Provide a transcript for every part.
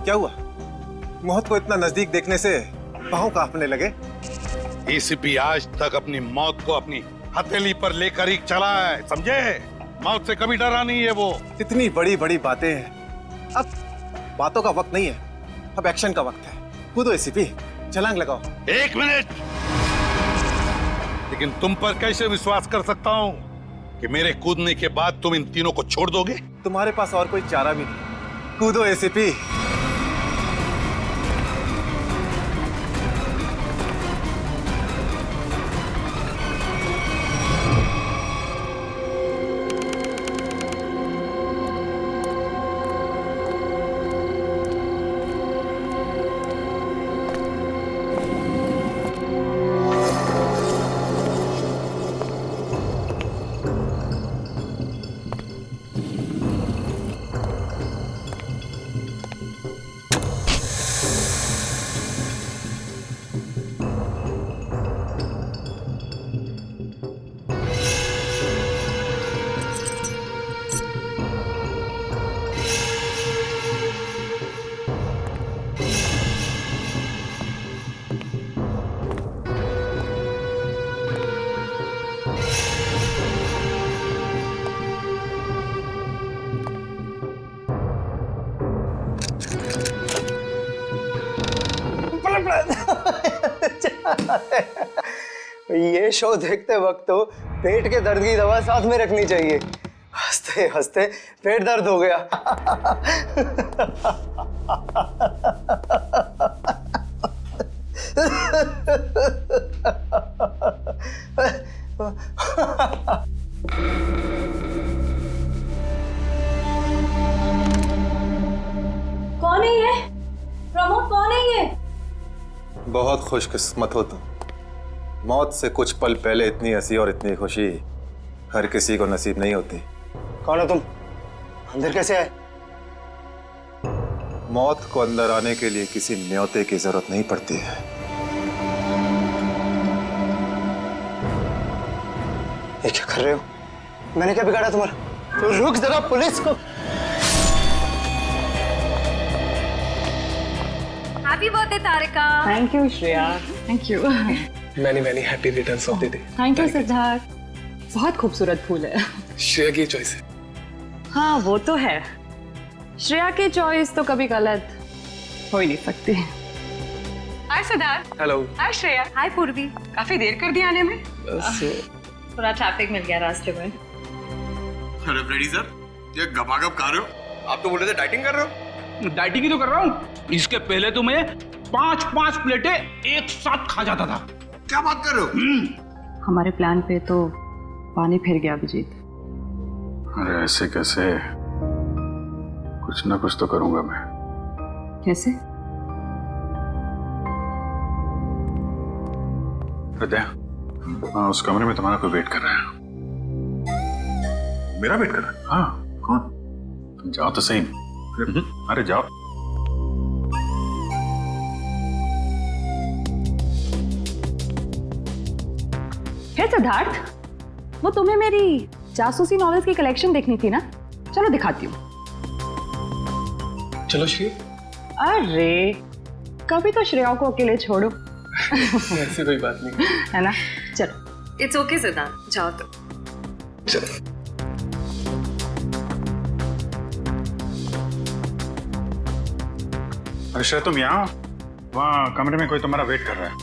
क्या हुआ? मौत को इतना नजदीक देखने से पांव कांपने लगे? एसीपी आज तक अपनी मौत को अपनी हथेली पर लेकर ही चला है, समझे? मौत से कभी डरा नहीं है वो। इतनी बड़ी बड़ी बातें हैं, अब बातों का वक्त नहीं है, अब एक्शन का वक्त है। कूदो एसीपी, छलांग लगाओ। 1 मिनट, लेकिन तुम पर कैसे विश्वास कर सकता हूं कि मेरे कूदने के बाद तुम इन तीनों को छोड़ दोगे? तुम्हारे पास और कोई चारा भी नहीं। कूदो एसीपी। ये शो देखते वक्त तो पेट के दर्द की दवा साथ में रखनी चाहिए। हंसते हंसते पेट दर्द हो गया। कौन है ये? प्रमोद, कौन है ये? बहुत खुशकिस्मत हो तुम। मौत से कुछ पल पहले इतनी हंसी और इतनी खुशी हर किसी को नसीब नहीं होती। कौन हो तुम? अंदर कैसे आए? मौत को अंदर आने के लिए किसी न्योते की जरूरत नहीं पड़ती है। ये क्या कर रहे हो? मैंने क्या बिगाड़ा तुम्हारा? तो रुक जरा, पुलिस को। Happy birthday Tarika. Thank you Shreya. Thank you. Many happy returns of the day. Thank you Siddharth. बहुत खूबसूरत फूल है। श्रेया की चॉइस है। हाँ वो तो है, श्रेया की चॉइस तो कभी गलत हो ही नहीं सकती। हाय सिद्धार्थ। हेलो। हाय श्रेया। हाय पूर्वी। काफी देर कर दी आने में। बस थोड़ा ट्रैफिक मिल गया रास्ते में। अरे फ्रेडी सर, ये गपागप खा रहे हो? आप तो बोले थे डाइटिंग कर रहे हो। डाइटिंग ही तो कर रहा हूँ। इसके पहले तो मैं 5-5 प्लेटें एक साथ खा जाता था। क्या बात कर रहे हो? हमारे प्लान पे तो पानी फिर गया अभिजीत। अरे ऐसे कैसे? कुछ ना कुछ तो करूंगा मैं। कैसे? हृदय, उस कमरे में तुम्हारा कोई वेट कर रहा है। मेरा वेट कर रहा है? हाँ। कौन? तुम जाओ तो सही। अरे जाओ। हे सिद्धार्थ, वो तुम्हें मेरी जासूसी नॉवेल्स की कलेक्शन देखनी थी ना? चलो दिखाती हूँ। चलो श्रेया। अरे कभी तो श्रेया को अकेले छोड़ो। ऐसी कोई बात नहीं है ना? चलो। इट्स ओके सिद्धार्थ, जाओ तो। चलो। अरे श्रेया तुम यहाँ, वहाँ कमरे में कोई तुम्हारा वेट कर रहा है।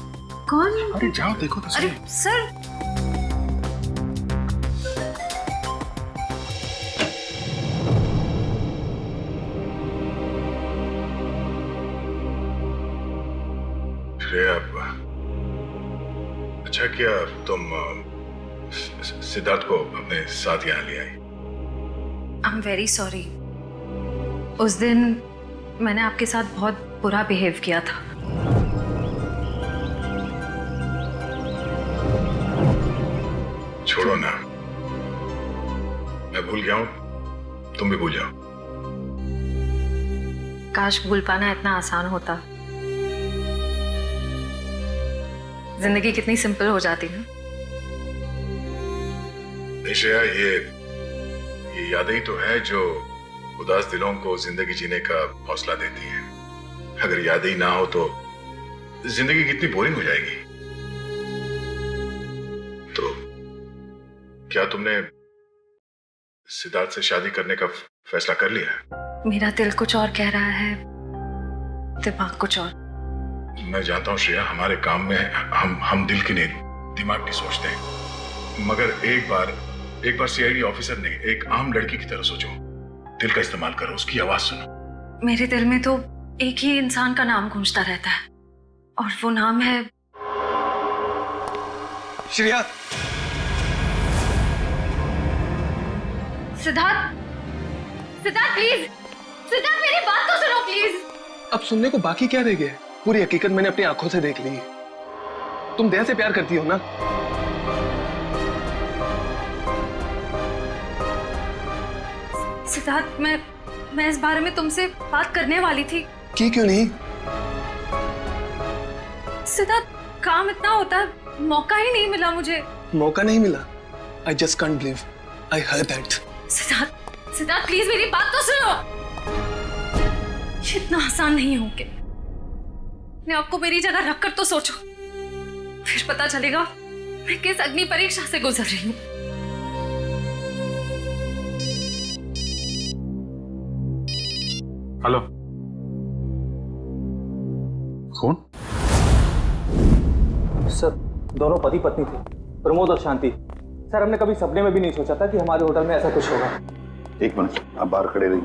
कौन? अरे जाओ देखो तो सही। अरे सर, श्रेया, अच्छा किया तुम सिद्धार्थ को अपने साथ यहाँ ले आई। I am very sorry. उस दिन मैंने आपके साथ बहुत बुरा बिहेव किया था। छोड़ो ना, मैं भूल गया हूँ, तुम भी भूल जाओ। काश भूल पाना इतना आसान होता। जिंदगी कितनी सिंपल हो जाती है। नहीं श्रेया, ये यादें ही तो है जो उदास दिलों को जिंदगी जीने का हौसला देती है। अगर यादें ही ना हो तो जिंदगी कितनी बोरिंग हो जाएगी। तो क्या तुमने सिद्धार्थ से शादी करने का फैसला कर लिया? मेरा दिल कुछ और कह रहा है, दिमाग कुछ और। मैं जानता हूँ श्रेया, हमारे काम में हम दिल की नहीं दिमाग की सोचते हैं, मगर एक बार सीआईडी ऑफिसर ने एक आम लड़की की तरह सोचो, दिल का इस्तेमाल करो, उसकी आवाज सुनो। मेरे दिल में तो एक ही इंसान का नाम गूंजता रहता है और वो नाम है श्रेया। सिद्धार्थ। सिद्धार्थ प्लीज, सिद्धार्थ मेरी बात तो सुनो प्लीज। अब सुनने को बाकी क्या रह गया है? पूरी हकीकत मैंने अपनी आंखों से देख ली है। तुम दया से प्यार करती हो ना? सिद्धार्थ, मैं इस बारे में तुमसे बात करने वाली थी। की क्यों नहीं? सिद्धार्थ, काम इतना होता है, मौका ही नहीं मिला मुझे। मौका नहीं मिला? I just can't believe I heard that. Siddharth please मेरी बात तो सुनो। ये इतना आसान नहीं हो के। अपने आपको मेरी जगह रखकर तो सोचो, फिर पता चलेगा मैं किस अग्नि परीक्षा से गुजर रही हूँ। हेलो, कौन? सर, दोनों पति पत्नी थे, प्रमोद और शांति। सर, हमने कभी सपने में भी नहीं सोचा था कि हमारे होटल में ऐसा कुछ होगा। एक मिनट, आप बाहर खड़े रहिए।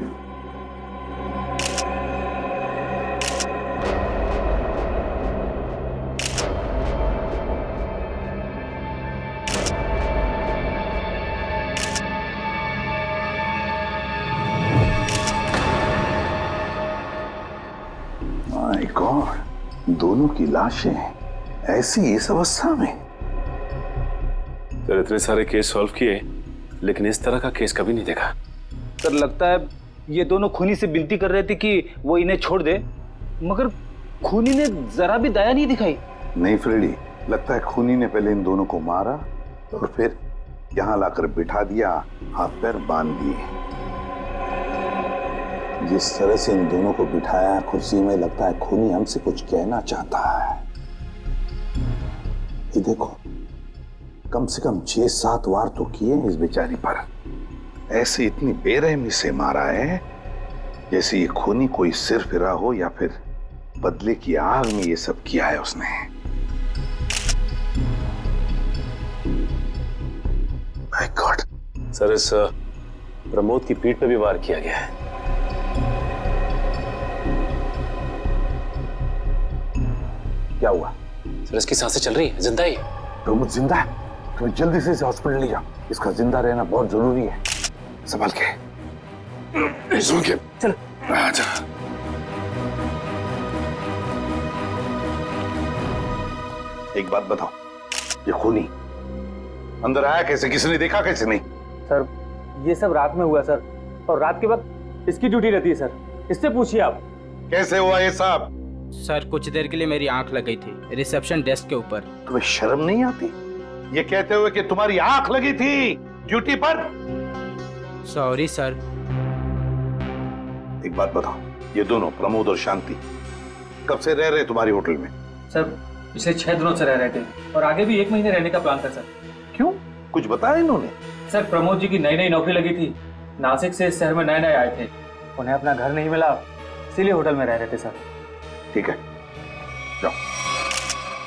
माय गॉड, दोनों की लाशें ऐसी इस अवस्था में। सर, इतने सारे केस सॉल्व किए लेकिन इस तरह का केस कभी नहीं देखा। सर, लगता है ये दोनों खूनी से विनती कर रहे थे कि वो इन्हें छोड़ दे, मगर खूनी ने जरा भी दया नहीं दिखाई। नहीं फ्रेडी, लगता है खूनी ने पहले इन दोनों को मारा और फिर यहाँ लाकर बिठा दिया, हाथ पैर बांध दिए। जिस तरह से इन दोनों को बिठाया कुर्सी में, लगता है खूनी हमसे कुछ कहना चाहता है। ये देखो, कम से कम 6-7 वार तो किए इस बेचारी पर। ऐसे इतनी बेरहमी से मारा है जैसे ये खूनी कोई सिर फिरा हो या फिर बदले की आग में ये सब किया है उसने। My God. सर, इस प्रमोद की पीठ पे भी वार किया गया है। क्या हुआ? सर, इसकी सांसें चल रही है, जिंदा ही। प्रमोद जिंदा है? तुम्हें जल्दी से इसे हॉस्पिटल ले जाओ, इसका जिंदा रहना बहुत जरूरी है। संभाल के, चल। आजा। एक बात बताओ, ये खूनी अंदर आया कैसे? किसी ने देखा कैसे? नहीं सर, ये सब रात में हुआ सर, और रात के वक्त इसकी ड्यूटी रहती है सर, इससे पूछिए आप। कैसे हुआ ये सब? सर, कुछ देर के लिए मेरी आंख लगी थी रिसेप्शन डेस्क के ऊपर। तुम्हें शर्म नहीं आती ये कहते हुए कि तुम्हारी आंख लगी थी ड्यूटी पर? Sorry sir. एक बात बताओ, ये दोनों प्रमोद और शांति कब से रह रहे तुम्हारी होटल में? सर, पिछले 6 दिनों से रह रहे थे और आगे भी 1 महीने रहने का प्लान था सर। क्यों, कुछ बताया इन्होंने? सर, प्रमोद जी की नई नौकरी लगी थी, नासिक से इस शहर में नए आए थे, उन्हें अपना घर नहीं मिला, इसीलिए होटल में रह रहे थे सर। ठीक है, जाओ।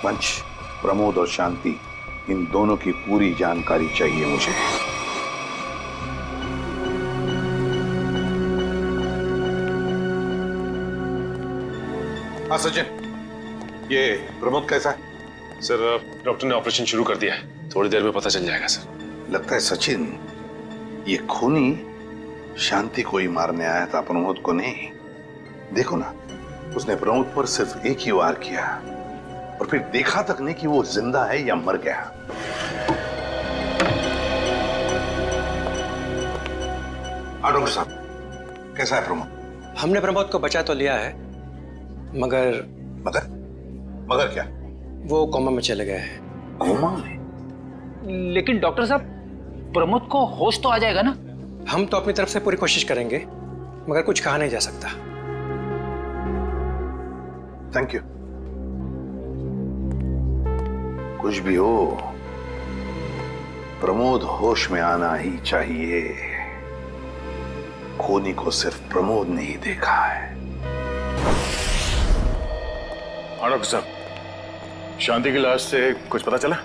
पंच, प्रमोद और शांति, इन दोनों की पूरी जानकारी चाहिए मुझे। हाँ सचिन, ये प्रमोद कैसा है? सर, डॉक्टर ने ऑपरेशन शुरू कर दिया है, थोड़ी देर में पता चल जाएगा सर। लगता है सचिन, ये खूनी शांति को ही मारने आया था, प्रमोद को नहीं। देखो ना, उसने प्रमोद पर सिर्फ एक ही वार किया और फिर देखा तक नहीं कि वो जिंदा है या मर गया। डॉक्टर साहब, कैसा है प्रमोद? हमने प्रमोद को बचा तो लिया है, मगर मगर क्या? वो कोमा में चले गए हैं। कोमा में? लेकिन डॉक्टर साहब, प्रमोद को होश तो आ जाएगा ना? हम तो अपनी तरफ से पूरी कोशिश करेंगे, मगर कुछ कहा नहीं जा सकता। Thank you. कुछ भी हो, प्रमोद होश में आना ही चाहिए। खूनी को सिर्फ प्रमोद ने ही देखा है। डॉक्टर साहब, शांति की लाश से कुछ पता चला?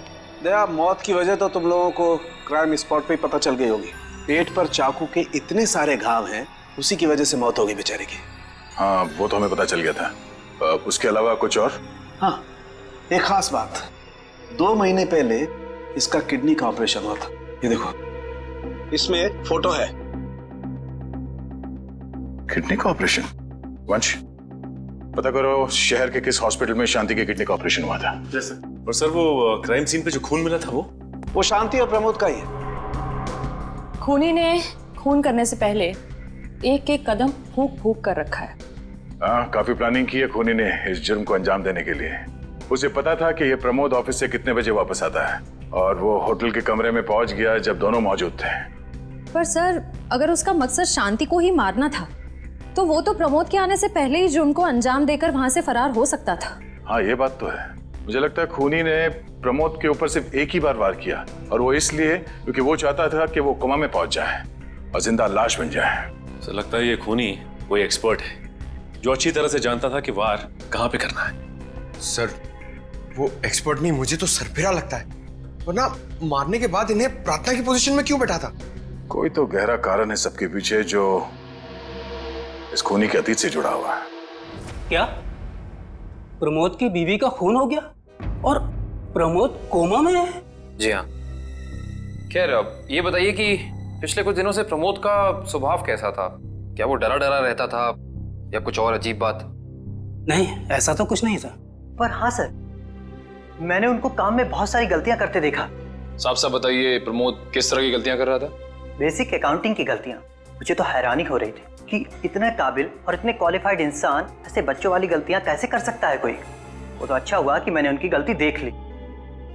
दया, मौत की वजह तो तुम लोगों को क्राइम स्पॉट पे ही पता चल गई होगी। पेट पर चाकू के इतने सारे घाव हैं, उसी की वजह से मौत हो गई बेचारे की। हाँ, वो तो हमें पता चल गया था। उसके अलावा कुछ और? हाँ, एक खास बात। 2 महीने पहले इसका किडनी का ऑपरेशन हुआ था। ये देखो, इसमें फोटो है। किडनी का ऑपरेशन? वंश, पता करो शहर के किस हॉस्पिटल में शांति के किडनी का ऑपरेशन हुआ था। जैसे? और सर, वो क्राइम सीन पे जो खून मिला था वो शांति और प्रमोद का ही है। खूनी ने खून करने से पहले एक एक कदम फूंक फूंक कर रखा है। हाँ, काफी प्लानिंग की है खूनी ने इस जुर्म को अंजाम देने के लिए। उसे पता था कि ये प्रमोद ऑफिस से कितने बजे वापस आता है, और वो होटल के कमरे में पहुंच गया जब दोनों मौजूद थे। पर सर, अगर उसका मकसद शांति को ही मारना था तो वो तो प्रमोद के आने से पहले ही जुर्म को अंजाम देकर वहां से फरार हो सकता था। हाँ, ये बात तो है। मुझे लगता है खूनी ने प्रमोद के ऊपर सिर्फ एक ही बार वार किया, और वो इसलिए क्योंकि वो चाहता था कि वो कोमा में पहुंच जाए और जिंदा लाश बन जाए। सर, लगता है ये खूनी कोई एक्सपर्ट है जो अच्छी तरह से जानता था कि वार कहाँ पे करना है। सर, वो एक्सपर्ट नहीं, मुझे तो सरफिरा लगता है। वरना मारने के बाद इन्हें प्रार्थना की पोजीशन में क्यों बैठा था? कोई तो गहरा कारण है सबके पीछे जो इस खूनी के अतीत से जुड़ा हुआ है। क्या प्रमोद की बीवी का खून हो गया और प्रमोद कोमा में है? जी हाँ। खैर, अब ये बताइए कि पिछले कुछ दिनों से प्रमोद का स्वभाव कैसा था? क्या वो डरा डरा रहता था या कुछ और अजीब बात? नहीं, ऐसा तो कुछ नहीं था। पर हाँ सर, मैंने उनको काम में बहुत सारी गलतियां करते देखा। साफ साफ बताइए, प्रमोद किस तरह की गलतियां कर रहा था? बेसिक अकाउंटिंग की गलतियां। मुझे तो हैरानी हो रही थी कि इतने काबिल और इतने क्वालिफाइड इंसान ऐसे बच्चों वाली गलतियां कैसे कर सकता है कोई। वो तो अच्छा हुआ कि मैंने उनकी गलती देख ली,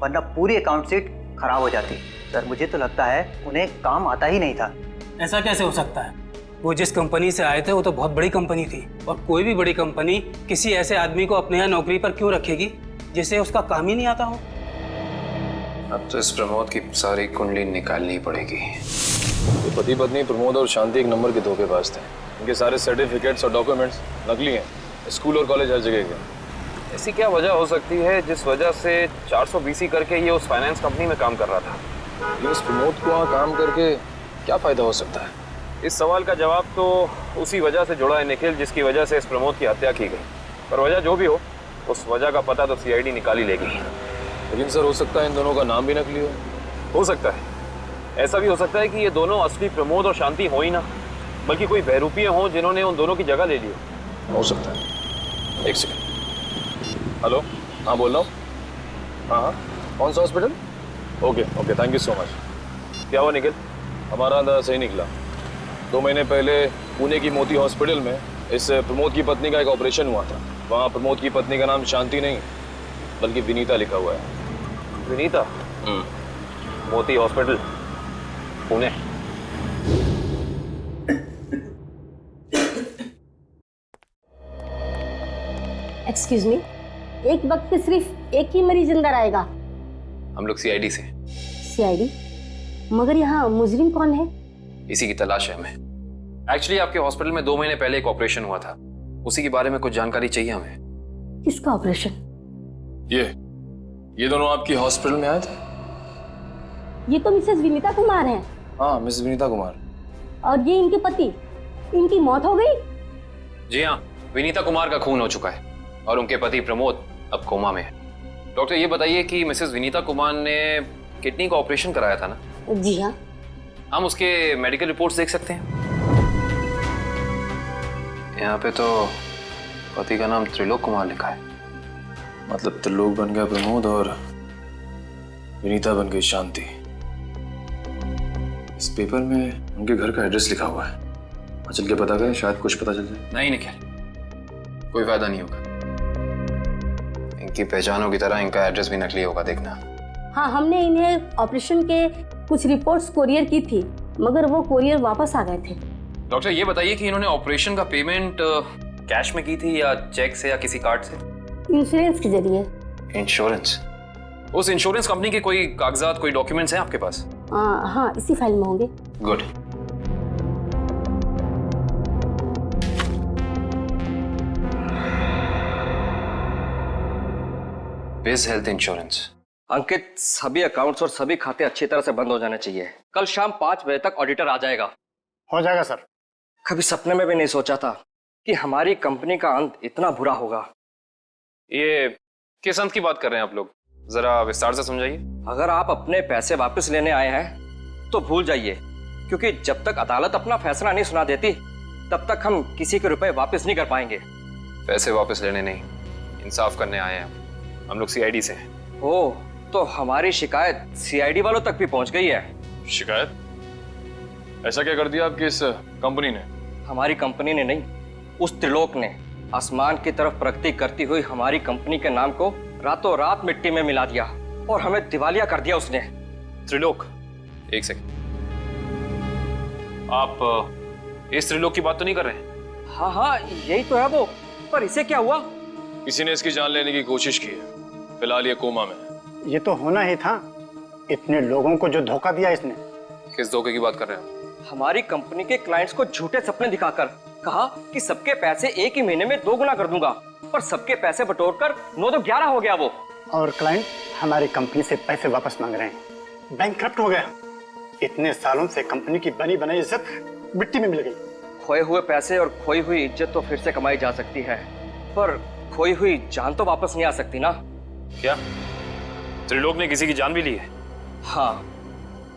वरना पूरी अकाउंट शीट खराब हो जाती। सर, मुझे तो लगता है उन्हें काम आता ही नहीं था। ऐसा कैसे हो सकता है? वो जिस कंपनी से आए थे वो तो बहुत बड़ी कंपनी थी, और कोई भी बड़ी कंपनी किसी ऐसे आदमी को अपने यहाँ नौकरी पर क्यों रखेगी जिसे उसका काम ही नहीं आता हो। अब तो इस प्रमोद की सारी कुंडली निकालनी पड़ेगी। ये पति पत्नी प्रमोद और शांति एक नंबर के धोखेबाज थे। इनके सारे सर्टिफिकेट्स और डॉक्यूमेंट्स नकली हैं। स्कूल और कॉलेज हर जगह के। ऐसी क्या वजह हो सकती है जिस वजह से 400 BC करके ये उस फाइनेंस कंपनी में काम कर रहा था? ये इस प्रमोद को वहाँ काम करके क्या फायदा हो सकता है? इस सवाल का जवाब तो उसी वजह से जुड़ा है निखिल, जिसकी वजह से इस प्रमोद की हत्या की गई। पर वजह जो भी हो, उस वजह का पता तो CID निकाल ही लेगी। लेकिन सर, हो सकता है इन दोनों का नाम भी नकली हो सकता है। ऐसा भी हो सकता है कि ये दोनों असली प्रमोद और शांति हो ही ना, बल्कि कोई बहरूपिये हों जिन्होंने उन दोनों की जगह ले ली हो सकता है। एक सेकंड। हेलो, हाँ बोल रहा हूँ। हाँ, कौन सा hospital? Okay, thank you so much. क्या हुआ निखिल? हमारा अंदाजा सही निकला। 2 महीने पहले पुणे की मोती हॉस्पिटल में इस प्रमोद की पत्नी का एक ऑपरेशन हुआ था। वहाँ प्रमोद की पत्नी का नाम शांति नहीं बल्कि विनीता लिखा हुआ है। विनीता? मोती हॉस्पिटल, पुणे। एक्सक्यूज मी, एक वक्त पे सिर्फ एक ही मरीज अंदर आएगा? हम लोग CID से। CID? मगर यहाँ मुजरिम कौन है? इसी की तलाश है हमें। एक्चुअली आपके हॉस्पिटल में 2 महीने पहले एक ऑपरेशन हुआ था, उसी के बारे में कुछ जानकारी चाहिए हमें। किसका ऑपरेशन? ये दोनों आपकी हॉस्पिटल में आए थे? ये तो मिसेस विनीता कुमार हैं। हाँ, मिसेस विनीता कुमार। और ये इनके पति, इनकी मौत हो गई? जी हाँ, विनीता कुमार का खून हो चुका है और उनके पति प्रमोद अब कोमा में है। डॉक्टर, ये बताइए कि मिसेस विनीता कुमार ने किडनी का ऑपरेशन कराया था ना? जी हाँ। हम उसके मेडिकल रिपोर्ट्स देख सकते हैं? यहाँ पे तो पति का नाम त्रिलोक कुमार लिखा है। मतलब त्रिलोक बन गया प्रमोद और विनीता बन गई शांति। इस पेपर में उनके घर का एड्रेस लिखा हुआ है। चल के पता करें, शायद कुछ पता चल जाए। नहीं निखिल, कोई फायदा नहीं होगा। इनकी पहचानों की तरह इनका एड्रेस भी नकली होगा, देखना। हाँ, हमने इन्हें ऑपरेशन के कुछ रिपोर्ट्स कोरियर की थी, मगर वो कोरियर वापस आ गए थे। डॉक्टर, ये बताइए कि इन्होंने ऑपरेशन का पेमेंट कैश में की थी या चेक से या किसी कार्ड से? इंश्योरेंस के जरिए। इंश्योरेंस? उस इंश्योरेंस कंपनी के कोई कागजात, कोई डॉक्यूमेंट्स हैं आपके पास? हाँ, इसी फाइल में होंगे। गुड। बिज हेल्थ इंश्योरेंस। अंकित, सभी अकाउंट्स और सभी खाते अच्छी तरह से बंद हो जाने चाहिए। कल शाम 5 बजे तक ऑडिटर आ जाएगा। हो जाएगा सर। कभी सपने में भी नहीं सोचा था कि हमारी कंपनी का अंत इतना बुरा होगा। ये किस अंत की बात कर रहे हैं आप लोग? जरा विस्तार से समझाइए। अगर आप अपने पैसे वापस लेने आए हैं तो भूल जाइए, क्योंकि जब तक अदालत अपना फैसला नहीं सुना देती तब तक हम किसी के रुपए वापस नहीं कर पाएंगे। पैसे वापस लेने नहीं, इंसाफ करने आए हैं हम लोग। सीआईडी से हैं। ओह, तो हमारी शिकायत सीआईडी वालों तक भी पहुंच गई है। शिकायत? ऐसा क्या कर दिया आपकी इस कंपनी ने? हमारी कंपनी ने नहीं, उस त्रिलोक ने आसमान की तरफ प्रगति करती हुई हमारी कंपनी के नाम को रातों रात मिट्टी में मिला दिया और हमें दिवालिया कर दिया उसने। त्रिलोक? एक सेकंड, आप इस त्रिलोक की बात तो नहीं कर रहे? हाँ, यही तो है वो। पर इसे क्या हुआ? किसी ने इसकी जान लेने की कोशिश की है। फिलहाल ये कोमा में। ये तो होना ही था, इतने लोगों को जो धोखा दिया इसने। किस धोखे की बात कर रहे हैं? हमारी कंपनी के क्लाइंट्स को झूठे सपने दिखाकर कहा कि सबके पैसे एक ही महीने में 2 गुना कर दूंगा, पर सबके पैसे बटोरकर 9 तो 11 हो गया वो। और क्लाइंट हमारी कंपनी से पैसे वापस मांग रहे हैं। बैंकक्रप्ट हो गया। इतने सालों से कंपनी की बनी बनाई इज्जत मिट्टी में मिल गई। खोए हुए पैसे और खोई हुई इज्जत तो फिर से कमाई जा सकती है, पर खोई हुई जान तो वापस नहीं आ सकती ना। क्या त्रिलोक ने किसी की जान भी ली है? हाँ,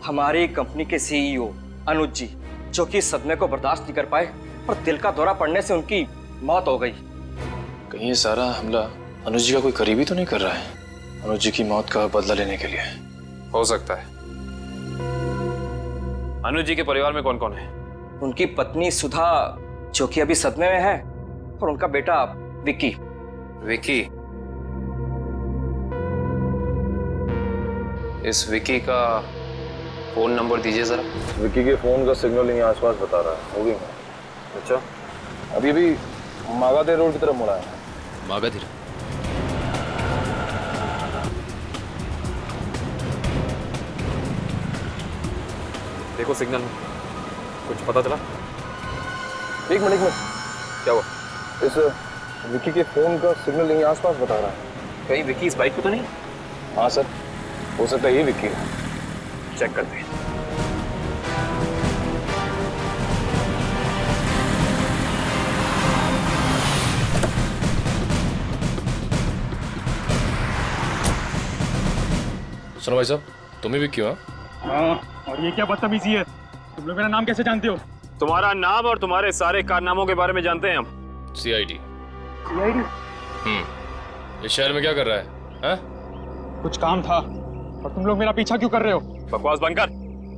हमारी कंपनी के सीईओ अनुज जी, जो कि सदमे को बर्दाश्त नहीं कर पाए और दिल का दौरा पड़ने से उनकी मौत हो गई। कहीं ये सारा हमला अनुज जी का कोई करीबी तो नहीं कर रहा है? अनुज जी की मौत का बदला लेने के लिए? हो सकता है। अनुज जी के परिवार में कौन कौन है? उनकी पत्नी सुधा, जो कि अभी सदमे में है, और उनका बेटा विक्की। विक्की? इस विक्की का फोन नंबर दीजिए जरा। विक्की के फोन का सिग्नल यहीं आसपास बता रहा है। होगी मैं। अच्छा, अभी भी मागाधे रोड की तरफ मुड़ा है। मागाधे? देखो सिग्नल में कुछ पता चला? एक मिनट। क्या हुआ? इस विक्की के फोन का सिग्नल यहीं आसपास बता रहा है। कहीं विक्की इस बाइक पे तो नहीं? हाँ सर, हो सकता है ये विक्की है। चेक करते हैं। सुनो भाई साहब, तुम ही विक्की हो? हाँ, और ये क्या बदतमीजी है? तुम लोग मेरा नाम कैसे जानते हो? तुम्हारा नाम और तुम्हारे सारे कारनामों के बारे में जानते हैं हम। सीआईडी। सीआईडी? इस शहर में क्या कर रहा है? हाँ? कुछ काम था, और तुम लोग मेरा पीछा क्यों कर रहे हो? बकवास बंद कर।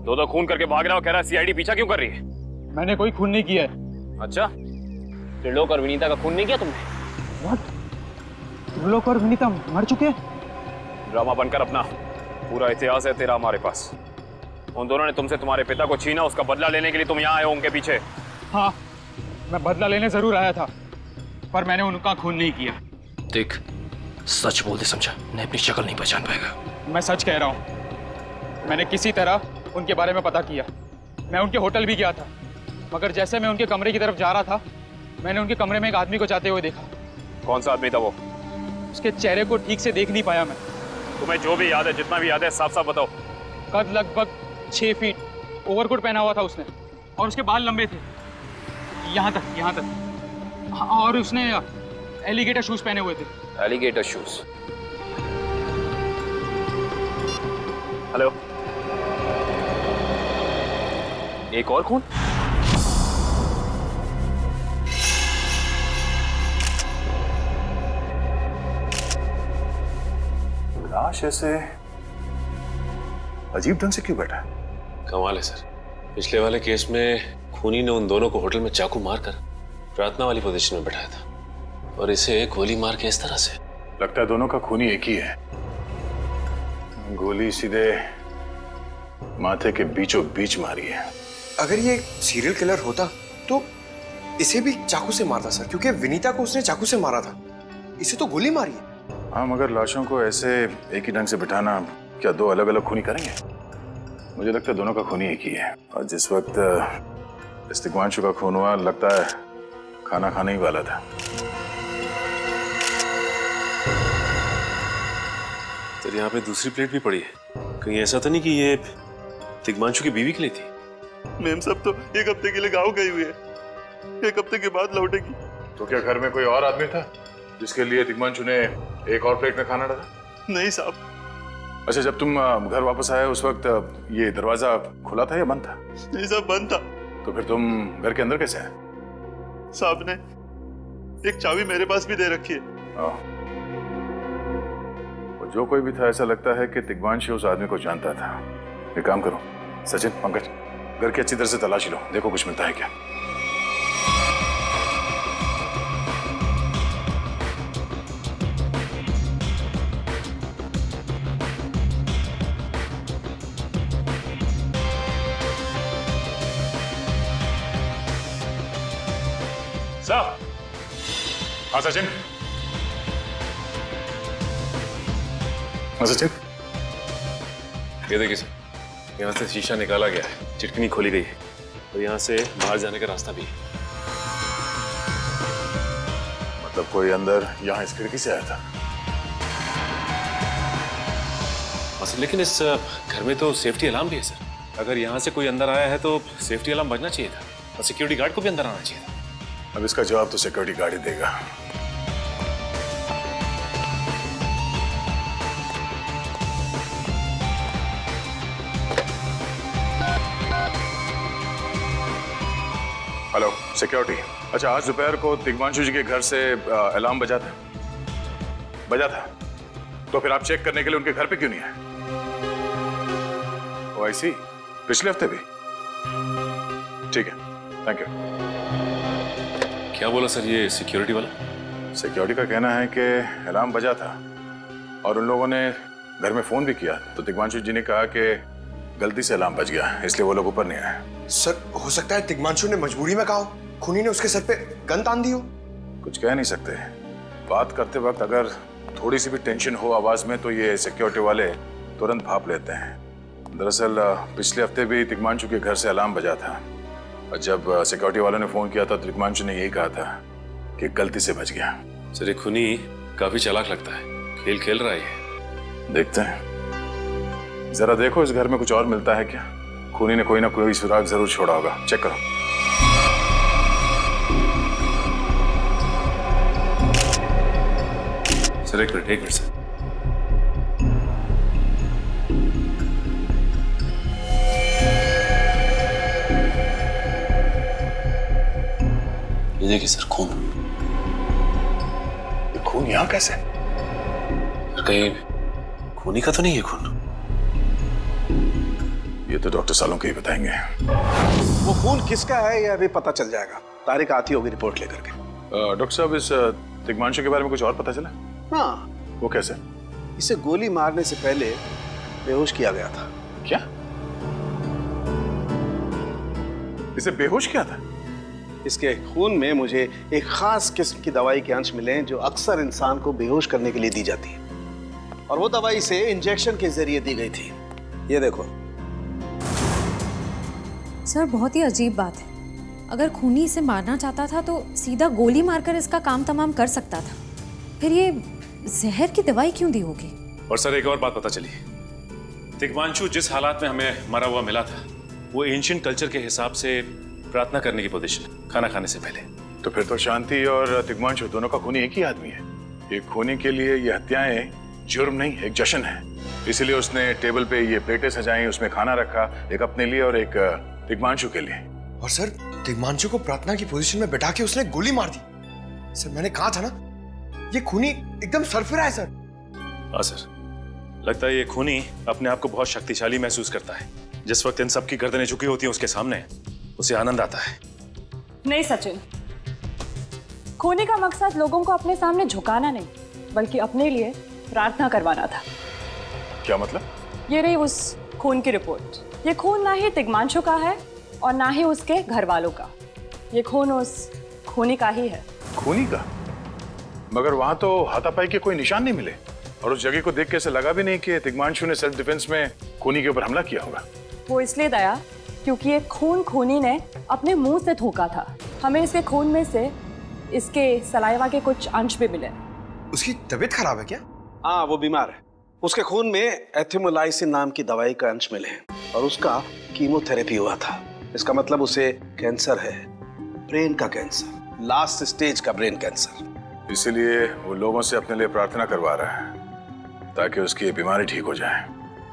दो खून करके भाग रहा हो, कह रहा है सीआईडी पीछा क्यों कर रही है? मैंने कोई खून नहीं किया है। अच्छा, त्रिलोक और विनीता का खून नहीं किया तुमने? What? त्रिलोक और विनीता मर चुके हैं? ड्रामा बनकर अपना। पूरा इतिहास है तेरा हमारे पास। उन दोनों ने तुमसे तुम्हारे पिता को छीना, उसका बदला लेने के लिए तुम यहाँ आए हो उनके पीछे। हाँ, मैं बदला लेने जरूर आया था, पर मैंने उनका खून नहीं किया। देख, सच बोल दे समझा, नहीं अपनी शक्ल नहीं पहचान पाएगा। मैं सच कह रहा हूँ। मैंने किसी तरह उनके बारे में पता किया। मैं उनके होटल भी गया था, मगर जैसे मैं उनके कमरे की तरफ जा रहा था, मैंने उनके कमरे में एक आदमी को जाते हुए देखा। कौन सा आदमी था वो? उसके चेहरे को ठीक से देख नहीं पाया मैं। तुम्हें जो भी याद है, जितना भी याद है, साफ साफ बताओ। कद लगभग 6 फीट, ओवरकोट पहना हुआ था उसने, और उसके बाल लंबे थे यहाँ तक। हाँ, और उसने एलिगेटर शूज पहने हुए थे। Alligator shoes? हेलो, एक और खून? लाश ऐसे अजीब ढंग से क्यों बैठा है? कमाल है सर, पिछले वाले केस में खूनी ने उन दोनों को होटल में चाकू मारकर प्रार्थना वाली पोजीशन में बैठाया था, और इसे गोली मार के इस तरह से। लगता है दोनों का खूनी एक ही है। गोली सीधे माथे के बीचों बीच मारी है। अगर ये सीरियल किलर होता तो इसे भी चाकू से मारता सर, क्योंकि विनीता को उसने चाकू से मारा था। इसे तो गोली मारी है। हाँ, मगर लाशों को ऐसे एक ही ढंग से बिठाना क्या दो अलग अलग खूनी करेंगे? मुझे लगता है दोनों का खूनी एक ही है। और जिस वक्त इस तिग्मांशु का खून हुआ, लगता है खाना खाने ही वाला था। तो यहाँ पे दूसरी प्लेट भी पड़ी है। कहीं ऐसा तो नहीं कि ये तिग्मांशु की बीवी के लिए थी? मैम सब तो एक हफ्ते के लिए गाँव गई हुई है, एक हफ्ते के बाद लौटेगी। तो क्या घर में कोई और आदमी था जिसके लिए तिग्मांशु ने एक और प्लेट में खाना डाला? नहीं साहब। अच्छा, जब तुम घर वापस आए उस वक्त ये दरवाजा खुला था या बंद था? नहीं साहब, बंद था। तो फिर तुम घर के अंदर कैसे आए? साहब ने एक चाबी मेरे पास भी दे रखी है। और जो कोई भी था, ऐसा लगता है कि तिग्मांशु उस आदमी को जानता था। एक काम करो सचिन, पंकज, घर की अच्छी तरह से तलाशी लो, देखो कुछ मिलता है क्या। साहब। हाँ सचिन। हाँ सचिन। ये देखिए सर, यहाँ से शीशा निकाला गया है, चिटकनी खोली गई है और यहाँ से बाहर जाने का रास्ता भी है। मतलब कोई अंदर यहाँ इस खिड़की से आया था? सर, लेकिन इस घर में तो सेफ्टी अलार्म भी है सर। अगर यहाँ से कोई अंदर आया है तो सेफ्टी अलार्म बजना चाहिए था और सिक्योरिटी गार्ड को भी अंदर आना चाहिए था। अब इसका जवाब तो सिक्योरिटी गार्ड ही देगा। Hello security. अच्छा, आज दोपहर को तिग्मांशु जी के घर से अलार्म बजा था? बजा था। तो फिर आप चेक करने के लिए उनके घर पे क्यों नहीं आए? ओ आई सी, पिछले हफ्ते भी? ठीक है, थैंक यू। क्या बोला सर ये सिक्योरिटी वाला? सिक्योरिटी का कहना है कि अलार्म बजा था और उन लोगों ने घर में फोन भी किया, तो तिग्मांशु जी ने कहा कि गलती से अलार्म बज गया, इसलिए वो लोग ऊपर नहीं आए। सर, हो सकता है तिग्मांशु ने मजबूरी में कहा हो, खूनी ने उसके सर पे गन तान दी हो। कुछ कह नहीं सकते। बात करते वक्त अगर थोड़ी सी भी टेंशन हो आवाज में तो ये सिक्योरिटी वाले तुरंत भाप लेते हैं। दरअसल पिछले हफ्ते भी तिग्मांशु के घर से अलार्म बजा था और जब सिक्योरिटी वालों ने फोन किया था तो तिग्मांशु ने यही कहा था कि गलती से बच गया। सर, ये खूनी काफी चालाक लगता है, खेल खेल रहा है। देखते हैं, जरा देखो इस घर में कुछ और मिलता है क्या। खूनी ने कोई ना कोई सुराग जरूर छोड़ा होगा, चेक करो। सर एक मिनट सर। ये देखिए सर, खून। ये खून यहाँ कैसे? कहीं खूनी का तो नहीं है खून? ये तो डॉक्टर सालों के ही बताएंगे। वो खून किसका है ये अभी पता चल जाएगा। तारिक आती होगी रिपोर्ट लेकर के। डॉक्टर साहब, इस तिग्मांशु के बारे में कुछ और पता चला? हाँ। वो कैसे? इसे गोली मारने से पहले बेहोश किया गया था। क्या? इसे बेहोश किया था? इसके खून में मुझे एक खास किस्म की दवाई के अंश मिले जो अक्सर इंसान को बेहोश करने के लिए दी जाती है, और वो दवाई इसे इंजेक्शन के जरिए दी गई थी। ये देखो। सर, बहुत ही अजीब बात है। अगर खूनी इसे मारना चाहता था तो सीधा गोली मारकर इसका काम तमाम कर सकता था। फिर ये जहर की दवाई क्यों दी होगी? और सर एक और बात पता चली, तिग्मांशु जिस हालात में हमें मरा हुआ मिला था वो एंशिएंट कल्चर के हिसाब से प्रार्थना करने की पोजीशन, खाना खाने से पहले। तो फिर तो शांति और तिग्मांशु दोनों का खूनी एक ही आदमी है। एक खूनी के लिए ये हत्याएं जुर्म नहीं, एक जश्न है। इसीलिए उसने टेबल पे ये प्लेटें सजाई, उसमें खाना रखा, एक अपने लिए और एक तिग्मांशु के लिए। और सर, तिग्मांशु को प्रार्थना की पोजीशन में बैठा के उसने गोली मार दी। सर, मैंने कहा था ना, ये खूनी एकदम सरफिरा है सर। हाँ सर, लगता है ये खूनी अपने आप को बहुत शक्तिशाली महसूस करता है। जिस वक्त इन सब की गर्दनें झुकी होती हैं उसके सामने, उसे आनंद आता है। नहीं सचिन, खूनी का मकसद लोगों को अपने सामने झुकाना नहीं, बल्कि अपने लिए प्रार्थना करवाना था। क्या मतलब? ये रही उस खून की रिपोर्ट। ये खून ना ही तिग्मांशु का है और ना ही उसके घर वालों का। ये खून उस खूनी का ही है। खूनी का? मगर वहां तो हाथापाई के कोई निशान नहीं मिले और उस जगह को देख के ऐसे लगा भी नहीं कि तिग्मांशु ने सेल्फ डिफेंस में खूनी के ऊपर हमला किया होगा। वो इसलिए दया क्योंकि ये खून खूनी ने अपने मुंह से थूका था। हमें इसके खून में से इसके सलाइवा के कुछ अंश भी मिले। उसकी तबीयत खराब है क्या? हाँ, वो बीमार है। उसके खून में एथिमोलाइसिन नाम की दवाई का अंश मिले हैं और उसका कीमोथेरेपी हुआ था। इसका मतलब उसे कैंसर है, ब्रेन का कैंसर, लास्ट स्टेज का ब्रेन कैंसर। इसीलिए वो लोगों से अपने लिए प्रार्थना करवा रहा है ताकि उसकी ये बीमारी ठीक हो जाए।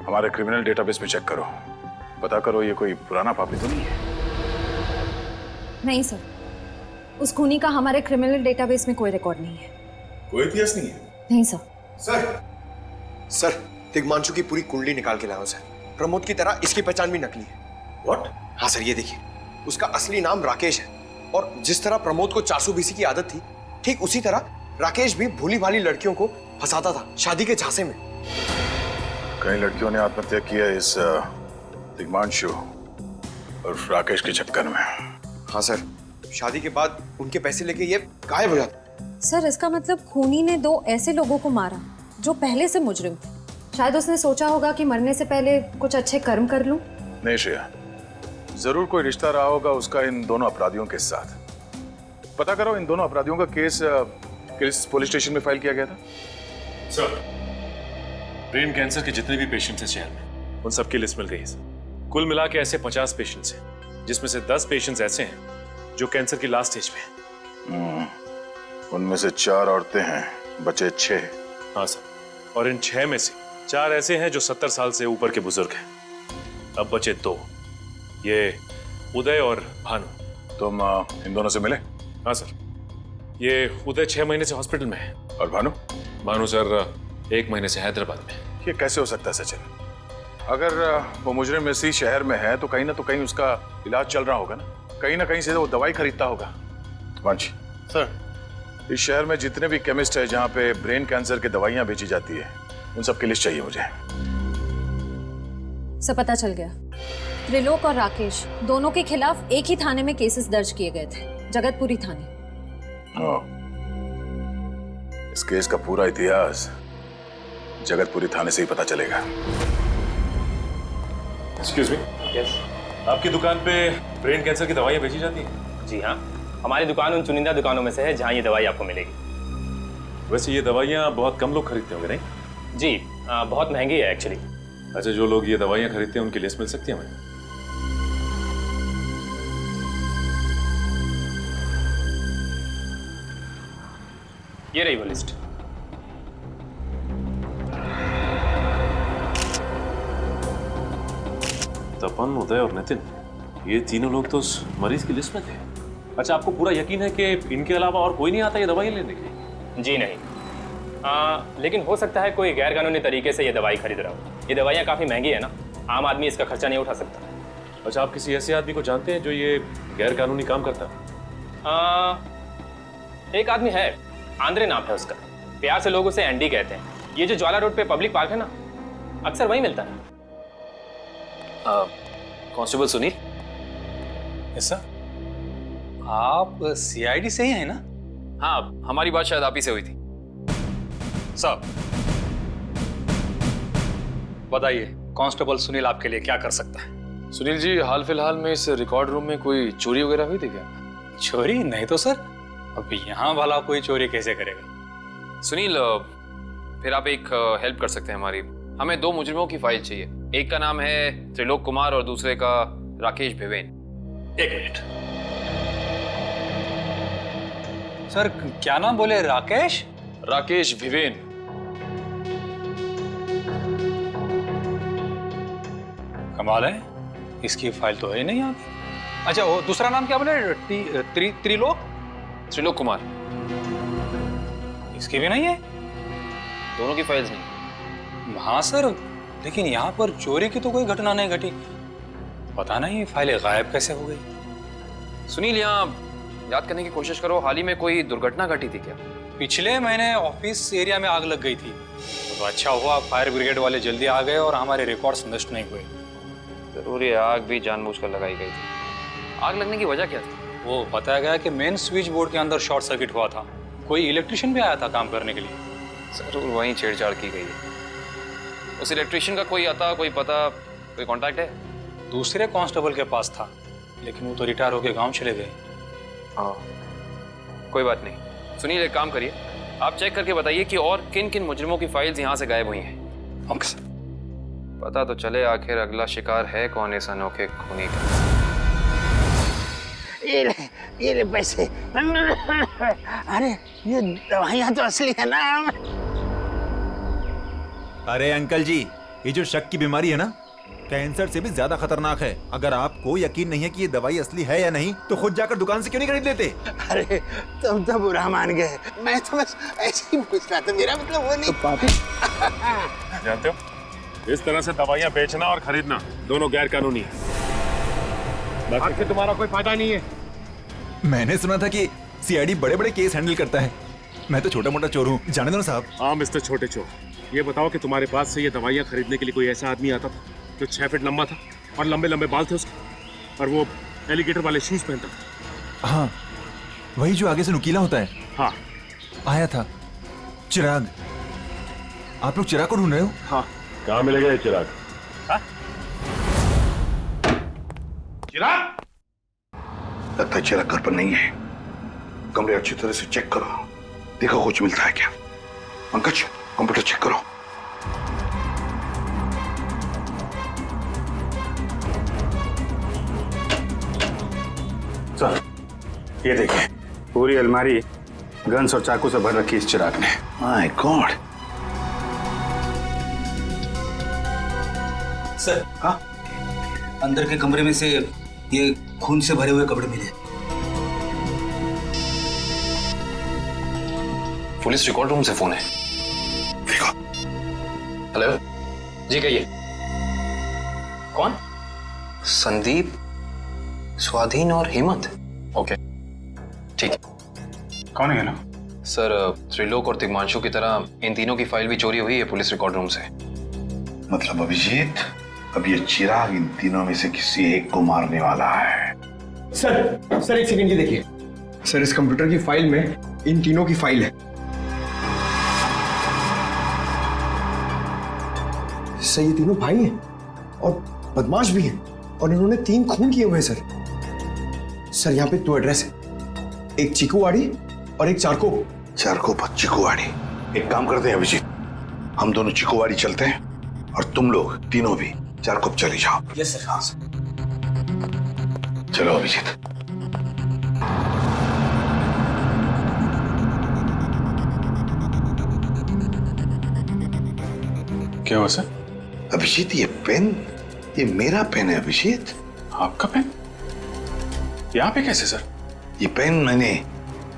हमारे क्रिमिनल डेटाबेस में चेक करो, पता करो ये कोई पुराना पापी तो नहीं है। नहीं सर, उस खूनी का हमारे क्रिमिनल डेटाबेस में कोई रिकॉर्ड नहीं है। कोई इतिहास नहीं है? नहीं सर। सर तिग्मांशु की पूरी कुंडली निकाल के लाओ सर। प्रमोद की तरह इसकी पहचान भी नकली है। व्हाट? हाँ सर, ये देखिए, उसका असली नाम राकेश है और जिस तरह प्रमोद को 400 बीसी की आदत थी, ठीक उसी तरह राकेश भी भूली भाली लड़कियों को फंसाता था शादी के झांसे में। कई लड़कियों ने आत्महत्या की है इस तिग्मांशु और राकेश के चक्कर में। हाँ सर, शादी के बाद उनके पैसे लेके ये गायब हो जाता। सर इसका मतलब खूनी ने 2 ऐसे लोगों को मारा जो पहले से मुजरिम थे। शायद उसने सोचा होगा कि मरने से पहले कुछ अच्छे कर्म कर लूं। नहीं श्रेया, जरूर कोई रिश्ता रहा होगा उसका इन दोनों अपराधियों के साथ। पता करो इन दोनों अपराधियों का केस किस पुलिस स्टेशन में फाइल किया गया था? सर, ब्रेन कैंसर के जितने भी पेशेंट्स हैं शहर में, उन सबकी लिस्ट मिल गई है सर। कुल मिला के ऐसे 50 पेशेंट्स हैं, जिसमें से 10 पेशेंट्स ऐसे हैं जो कैंसर की लास्ट स्टेज पे हैं। उनमें से 4 औरतें हैं, बचे 6। हाँ सर, और इन 6 में से 4 ऐसे हैं जो 70 साल से ऊपर के बुजुर्ग हैं। अब बचे 2, ये उदय और भानु। तुम इन दोनों से मिले? हाँ सर, ये उदय 6 महीने से हॉस्पिटल में है। और भानु? भानु सर 1 महीने से हैदराबाद में। ये कैसे हो सकता है सचिन? अगर वो मुजरिम इसी शहर में है तो कहीं उसका इलाज चल रहा होगा ना कहीं से वो दवाई खरीदता होगा। वांची सर, इस शहर में जितने भी केमिस्ट है जहाँ पे ब्रेन कैंसर की दवाइयाँ बेची जाती है, उन सब की लिस्ट चाहिए मुझे। सब पता चल गया। त्रिलोक और राकेश दोनों के खिलाफ एक ही थाने में केसेस दर्ज किए गए थे, जगतपुरी थाने। इस केस का पूरा इतिहास जगतपुरी थाने से ही पता चलेगा। एक्सक्यूज मी, यस, आपकी दुकान पे ब्रेन कैंसर की दवाइयाँ बेची जाती हैं? जी हाँ, हमारी दुकान उन चुनिंदा दुकानों में से है जहाँ ये दवाई आपको मिलेगी। वैसे ये दवाइयाँ बहुत कम लोग खरीदते होंगे नहीं? जी, बहुत महंगी है एक्चुअली। अच्छा, जो लोग ये दवाइयाँ खरीदते हैं उनकी लिस्ट मिल सकती है हमें? ये रही वो लिस्ट। तपन, उदय और नितिन, ये तीनों लोग तो उस मरीज की लिस्ट में थे। अच्छा, आपको पूरा यकीन है कि इनके अलावा और कोई नहीं आता ये दवाई लेने के लिए? जी नहीं, लेकिन हो सकता है कोई गैर कानूनी तरीके से ये दवाई खरीद रहा हो। ये दवाइयाँ काफ़ी महंगी है ना, आम आदमी इसका खर्चा नहीं उठा सकता। अच्छा, आप किसी ऐसे आदमी को जानते हैं जो ये गैर कानूनी काम करता है? एक आदमी है, आंद्रे नाम है उसका। प्यार से लोग उसे एंडी कहते हैं। ये जो ज्वाला रोड पे पब्लिक पार्क है ना, अक्सर वहीं मिलता है। कांस्टेबल सुनील? Yes sir. आप सीआईडी से ही हैं ना? हाँ, हमारी बात शायद आप ही से हुई थी। साहब बताइए, कांस्टेबल सुनील आपके लिए क्या कर सकता है? सुनील जी, हाल फिलहाल में इस रिकॉर्ड रूम में कोई चोरी वगैरह हुई थी क्या? चोरी नहीं तो सर, अब यहाँ वाला कोई चोरी कैसे करेगा? सुनील, फिर आप एक हेल्प कर सकते हैं हमारी। हमें 2 मुजरिमों की फाइल चाहिए। एक का नाम है त्रिलोक कुमार और दूसरे का राकेश भिवेन। 1 मिनट सर, क्या नाम बोले? राकेश? राकेश भिवेन। कमाल है, इसकी फाइल तो है नहीं यहाँ पे। अच्छा, वो दूसरा नाम क्या बोले? त्रिलोक? त्रिलोक कुमार। इसकी भी नहीं है? दोनों की फाइल्स नहीं। हाँ सर, लेकिन यहाँ पर चोरी की तो कोई घटना नहीं घटी। पता नहीं फाइलें गायब कैसे हो गई। सुनील, यहाँ याद करने की कोशिश करो, हाल ही में कोई दुर्घटना घटी थी क्या? पिछले महीने ऑफिस एरिया में आग लग गई थी। तो अच्छा हुआ फायर ब्रिगेड वाले जल्दी आ गए और हमारे रिकॉर्ड्स नष्ट नहीं हुए। जरूर ये आग भी जानबूझकर लगाई गई थी। आग लगने की वजह क्या थी? वो बताया गया कि मेन स्विच बोर्ड के अंदर शॉर्ट सर्किट हुआ था। कोई इलेक्ट्रिशियन भी आया था काम करने के लिए? जरूर वहीं छेड़छाड़ की गई है। उस इलेक्ट्रिशियन का कोई आता, कोई पता, कोई कांटेक्ट है? दूसरे कांस्टेबल के पास था, लेकिन वो तो रिटायर होके गांव चले गए। हाँ, कोई बात नहीं। सुनील, एक काम करिए, आप चेक करके बताइए कि और किन किन मुजरिमों की फाइल्स यहाँ से गायब हुई हैं। Okay sir. पता तो चले आखिर अगला शिकार है कौन इस अनोखे खूनी का। ये ले पैसे। अरे ये दवाइयाँ तो असली है ना। अरे अंकल जी, ये जो शक की बीमारी है ना, कैंसर से भी ज्यादा खतरनाक है। अगर आपको यकीन नहीं है कि ये दवाई असली है या नहीं, तो खुद जाकर दुकान से क्यों नहीं खरीद लेते? अरे तुम तो बुरा मान गए, मैं तो बस ऐसे ही पूछ रहा था, मेरा मतलब वो नहीं। तो जानते हो, इस तरह से दवाइयाँ बेचना और खरीदना दोनों गैर कानूनी है। बाकी तुम्हारा कोई फायदा नहीं है। मैंने सुना था कि सीआईडी बड़े-बड़े केस हैंडल करता है। मैं तो छोटा-मोटा चोर हूँ, जाने दो साहब। हाँ मिस्टर छोटे चोर, ये बताओ कि तुम्हारे पास से ये दवाइयाँ खरीदने के लिए कोई ऐसा आदमी आता था जो 6 फीट लंबा था और लंबे लंबे बाल थे उसके, और वो एलिगेटर वाले शूज पहनता था? हाँ, वही जो आगे से नुकीला होता है। हाँ, आया था। चिराग। आप लोग चिराग को ढूंढ रहे हो? हाँ। कहाँ मिलेगा ये चिराग? चिराग? लगता है चिराग घर पर नहीं है। कमरे अच्छी तरह से चेक करो, देखो कुछ मिलता है क्या। पंकज, कंप्यूटर चेक करो। सर, ये देखिए, पूरी अलमारी गन्स और चाकू से भर रखी इस चिराग ने। My God. सर, हाँ, अंदर के कमरे में से ये खून से भरे हुए कपड़े मिले। पुलिस रिकॉर्ड रूम से फोन है। हेलो जी, कहिए। कौन? संदीप, स्वाधीन और हेमंत। ओके, ठीक है। कौन है ना? सर, त्रिलोक और तिग्मांशु की तरह इन तीनों की फाइल भी चोरी हुई है पुलिस रिकॉर्ड रूम से। मतलब अभिजीत, अब ये चिराग इन तीनों में से किसी एक को मारने वाला है। सर एक सेकंड, ये देखिए सर, इस कंप्यूटर की फाइल में इन तीनों की फाइल है। सर ये तीनों भाई हैं और बदमाश भी हैं, और इन्होंने 3 खून किए हुए हैं सर। यहाँ पे 2 एड्रेस है, एक चीकूवाड़ी और एक चारकोप। चारकोप और चीकूवाड़ी। एक काम करते हैं अभिजीत, हम दोनों चीकूवाड़ी चलते हैं और तुम लोग तीनों भी चारकोप चले जाओ। Yes sir. हाँ सर। चलो अभिजीत। क्या हुआ सर? अभिजीत, ये पेन, ये मेरा पेन है अभिजीत। आपका पेन? यहाँ पे कैसे सर? ये पेन मैंने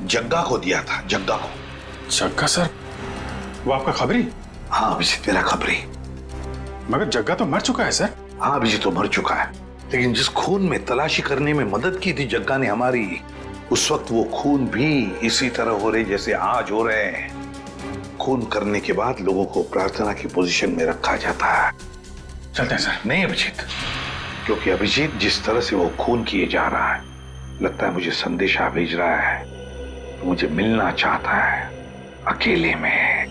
जग्गा को दिया था, जग्गा को। जग्गा सर? वो आपका खबरी? हाँ अभिजीत, मेरा खबरी। मगर जग्गा तो मर चुका है सर। हाँ अभिजीत, तो मर चुका है, लेकिन जिस खून में तलाशी करने में मदद की थी जग्गा ने हमारी, उस वक्त वो खून भी इसी तरह हो रहे जैसे आज हो रहे हैं। खून करने के बाद लोगों को प्रार्थना की पोजीशन में रखा जाता है। चलते हैं सर। नहीं अभिजीत, क्योंकि अभिजीत जिस तरह से वो खून किए जा रहा है, लगता है मुझे संदेशा भेज रहा है, मुझे मिलना चाहता है अकेले में।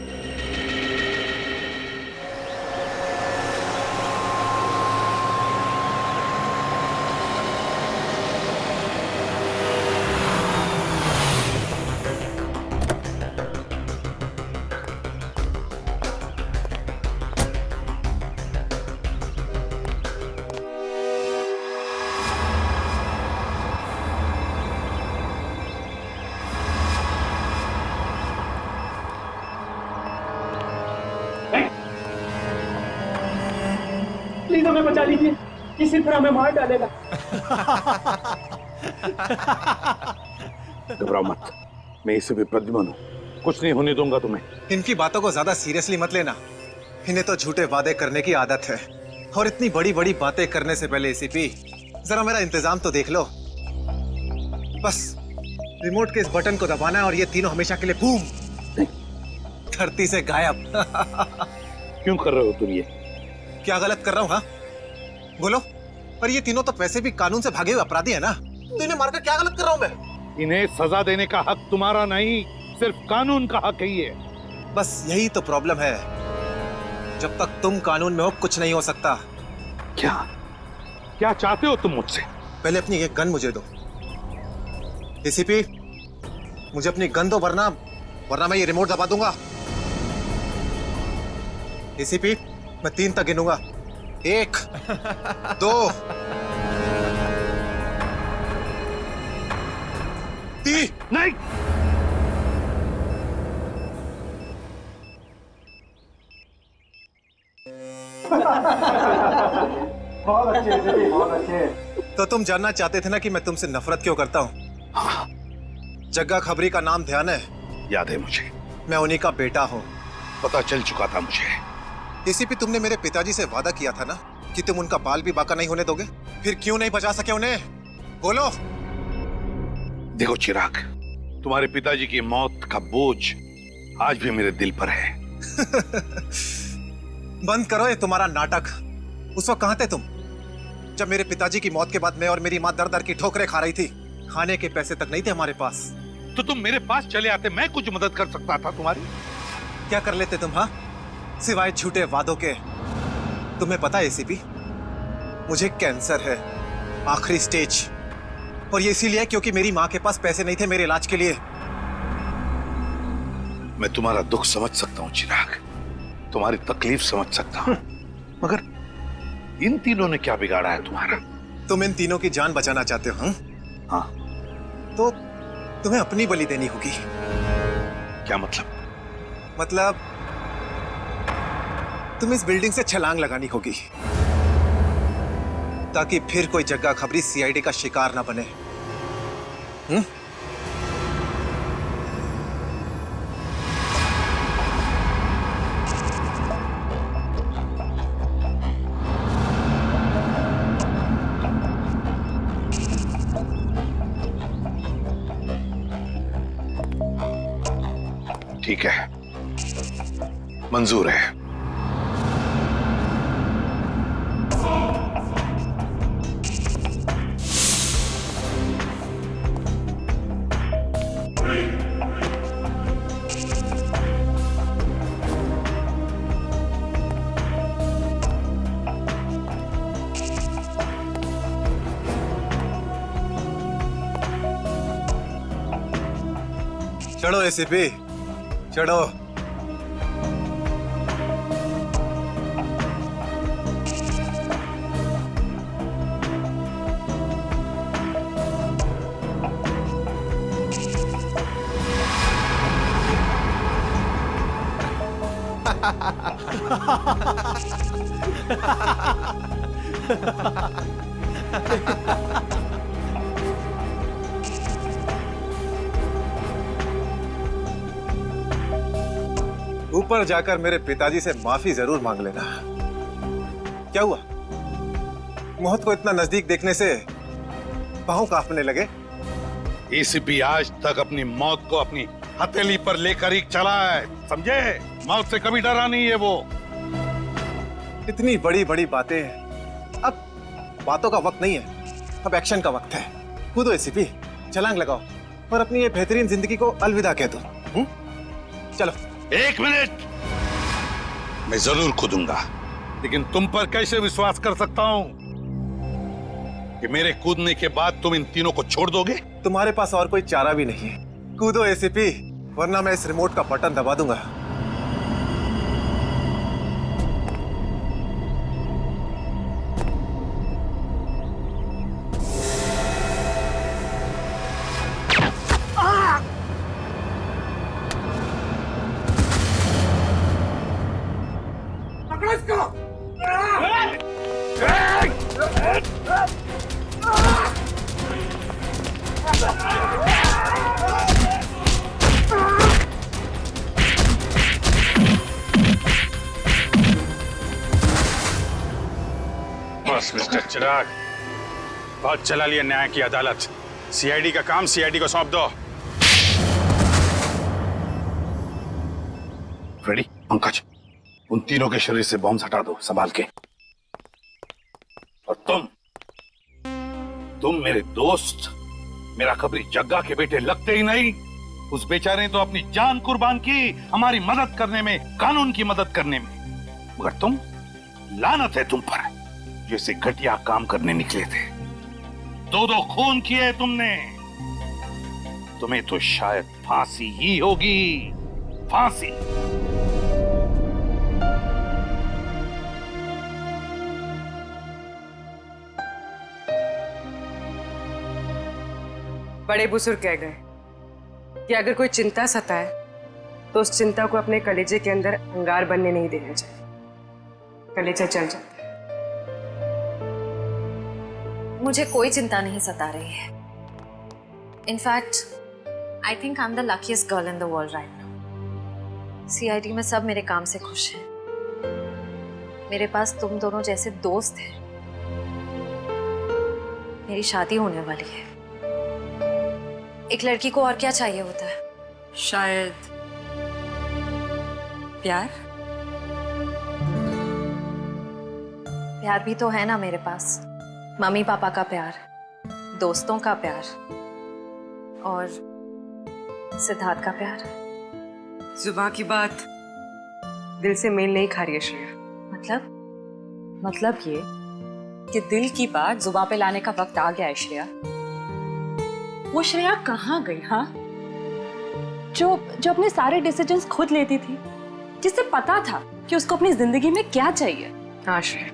प्लीज हमें बचा लीजिए, किसी तरह हमें मार डालेगा। घबराओ मत, मैं इसे भी प्रद्युम्न हूं, कुछ नहीं होने दूंगा तुम्हें। इनकी बातों को ज्यादा सीरियसली मत लेना, इन्हें तो झूठे वादे करने की आदत है, और इतनी बड़ी बड़ी बातें करने से पहले एसीपी जरा मेरा इंतजाम तो देख लो। बस रिमोट के इस बटन को दबाना है और ये तीनों हमेशा के लिए बूम, धरती से गायब। क्यों कर रहे हो तुम ये? क्या गलत कर रहा हूँ? हाँ बोलो। पर ये तीनों तो वैसे भी कानून से भागे हुए अपराधी है ना, तो इन्हें मारकर क्या गलत कर रहा हूँ मैं? इन्हें सजा देने का हक तुम्हारा नहीं, सिर्फ कानून का हक है ये। बस यही तो प्रॉब्लम है, जब तक तुम कानून में हो कुछ नहीं हो सकता। क्या क्या चाहते हो तुम मुझसे? पहले अपनी एक गन मुझे दो। एसीपी, मुझे अपनी गन दो, वरना मैं ये रिमोट दबा दूंगा। एसीपी, मैं 3 तक गिनूंगा। 1 2 3। नहीं, बहुत अच्छे, बहुत अच्छे। तो तुम जानना चाहते थे ना कि मैं तुमसे नफरत क्यों करता हूँ? जग्गा खबरी का नाम ध्यान है? याद है मुझे। मैं उन्हीं का बेटा हूँ। पता चल चुका था मुझे। एसीपी, तुमने मेरे पिताजी से वादा किया था ना कि तुम उनका बाल भी बाका नहीं होने दोगे। फिर क्यों नहीं बचा सके उन्हें? बोलो। देखो चिराग, तुम्हारे पिताजी की मौत का बोझ आज भी मेरे दिल पर है। बंद करो ये तुम्हारा नाटक। उस वक्त कहाँ थे तुम जब मेरे पिताजी की मौत के बाद मैं और मेरी माँ दर दर की ठोकरें खा रही थी? खाने के पैसे तक नहीं थे हमारे पास। तो तुम मेरे पास चले आते, मैं कुछ मदद कर सकता था तुम्हारी। क्या कर लेते तुम? हाँ, सिवाय झूठे वादों के। तुम्हें पता है एसीपी, मुझे कैंसर है, आखिरी स्टेज। और ये इसीलिए क्योंकि मेरी माँ के पास पैसे नहीं थे मेरे इलाज के लिए। मैं तुम्हारा दुख समझ सकता हूँ चिराग, तुम्हारी तकलीफ समझ सकता हूँ, मगर इन तीनों ने क्या बिगाड़ा है तुम्हारा? तुम इन तीनों की जान बचाना चाहते हो? हाँ। तो तुम्हें अपनी बलि देनी होगी। क्या मतलब? मतलब तुम इस बिल्डिंग से छलांग लगानी होगी, ताकि फिर कोई जग्गा खबरी सीआईडी का शिकार ना बने। ठीक है, मंजूर है। चढ़ो एसीपी, चढ़ो। ऊपर जाकर मेरे पिताजी से माफी जरूर मांग लेना। क्या हुआ? मौत को इतना नजदीक देखने से पांव कांपने लगे? एसीपी आज तक अपनी मौत को अपनी हथेली पर लेकर ही चला है, समझे? मौत से कभी डरा नहीं है वो। इतनी बड़ी बड़ी बातें, अब बातों का वक्त नहीं है, अब एक्शन का वक्त है। कूदो एसीपी, छलांग लगाओ और अपनी ये बेहतरीन जिंदगी को अलविदा कह दो। चलो। 1 मिनट, मैं जरूर कूदूंगा, लेकिन तुम पर कैसे विश्वास कर सकता हूं कि मेरे कूदने के बाद तुम इन तीनों को छोड़ दोगे? तुम्हारे पास और कोई चारा भी नहीं है। कूदो एसीपी, वरना मैं इस रिमोट का बटन दबा दूंगा। बस मिस्टर चिराग, बहुत चला लिया न्याय की अदालत। सीआईडी का काम सीआईडी को सौंप दो। रेडी? पंकज, उन तीनों के शरीर से बॉम्ब हटा दो, संभाल के। और तुम मेरे दोस्त, मेरा खबरी जग्गा के बेटे लगते ही नहीं, उस बेचारे ने तो अपनी जान कुर्बान की हमारी मदद करने में, कानून की मदद करने में। मगर तुम, लानत है तुम पर, जैसे घटिया काम करने निकले थे। 2 खून किए तुमने। तुम्हें तो शायद फांसी ही होगी, फांसी। बड़े बुजुर्ग कह गए कि अगर कोई चिंता सताए तो उस चिंता को अपने कलेजे के अंदर अंगार बनने नहीं देना चाहिए। कलेजा जल जाता है। मुझे कोई चिंता नहीं सता रही है। In fact I think I am the luckiest girl in the world right now. CID में सब मेरे काम से खुश हैं। मेरे पास तुम दोनों जैसे दोस्त हैं। मेरी शादी होने वाली है। एक लड़की को और क्या चाहिए होता है? शायद प्यार। प्यार भी तो है ना मेरे पास। मम्मी पापा का प्यार, दोस्तों का प्यार और सिद्धार्थ का प्यार। जुबान की बात दिल से मेल नहीं खा रही है श्रेया। मतलब ये कि दिल की बात जुबान पे लाने का वक्त आ गया है श्रेया। वो श्रेया कहाँ गई? हाँ, जो अपने सारे डिसीजंस खुद लेती थी, जिसे पता था कि उसको अपनी जिंदगी में क्या चाहिए। हाँ श्रेया,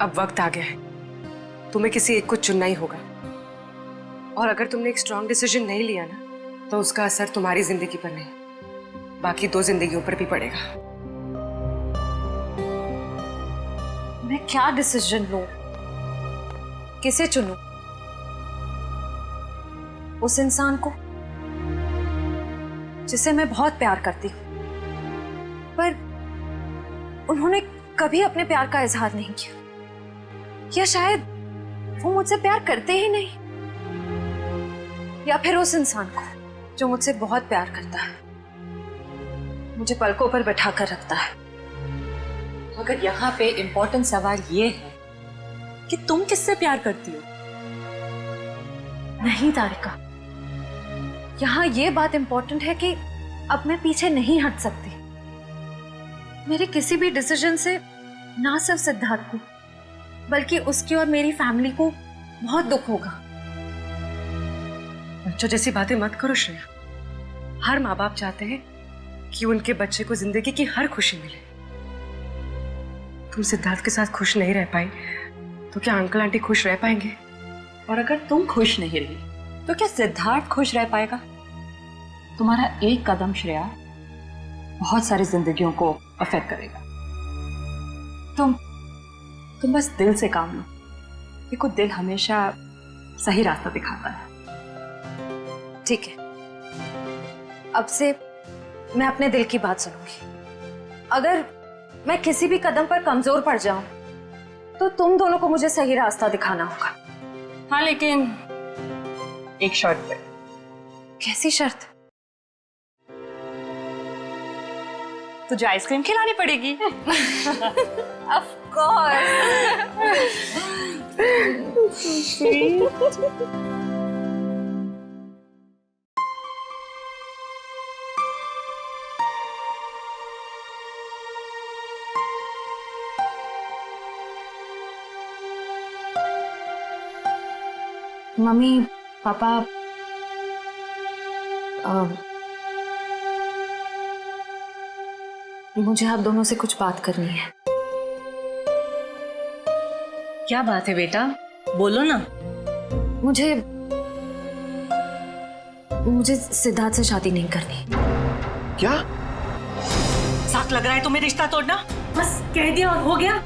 अब वक्त आ गया है। तुम्हें किसी एक को चुनना ही होगा। और अगर तुमने एक स्ट्रॉन्ग डिसीजन नहीं लिया ना, तो उसका असर तुम्हारी जिंदगी पर नहीं, बाकी 2 जिंदगियों पर भी पड़ेगा। मैं क्या डिसीजन लूं? किसे चुनूं? उस इंसान को जिसे मैं बहुत प्यार करती हूं, पर उन्होंने कभी अपने प्यार का इजहार नहीं किया, या शायद वो मुझसे प्यार करते ही नहीं, या फिर उस इंसान को जो मुझसे बहुत प्यार करता है, मुझे पलकों पर बैठा कर रखता है। मगर यहाँ पे इम्पोर्टेंट सवाल ये है कि तुम किससे प्यार करती हो? नहीं तारिका, यहाँ ये बात इंपॉर्टेंट है कि अब मैं पीछे नहीं हट सकती। मेरे किसी भी डिसीजन से ना सिर्फ सिद्धार्थ को, बल्कि उसकी और मेरी फैमिली को बहुत दुख होगा। बच्चों जैसी बातें मत करो श्रेया। हर माँ बाप चाहते हैं कि उनके बच्चे को जिंदगी की हर खुशी मिले। तुम सिद्धार्थ के साथ खुश नहीं रह पाई तो क्या अंकल आंटी खुश रह पाएंगे? और अगर तुम खुश नहीं रही तो क्या सिद्धार्थ खुश रह पाएगा? तुम्हारा एक कदम श्रेया बहुत सारी जिंदगियों को अफेक्ट करेगा। तुम बस दिल से काम लो। देखो, दिल हमेशा सही रास्ता दिखाता है। ठीक है, अब से मैं अपने दिल की बात सुनूंगी। अगर मैं किसी भी कदम पर कमजोर पड़ जाऊं तो तुम दोनों को मुझे सही रास्ता दिखाना होगा। हाँ, लेकिन एक शर्त पे। कैसी शर्त? तुझे आइसक्रीम खिलानी पड़ेगी। Of course. मम्मी पापा, मुझे आप दोनों से कुछ बात करनी है। क्या बात है बेटा, बोलो ना। मुझे सिद्धार्थ से शादी नहीं करनी। क्या? साथ लग रहा है तुम्हें रिश्ता तोड़ना? बस कह दिया और हो गया।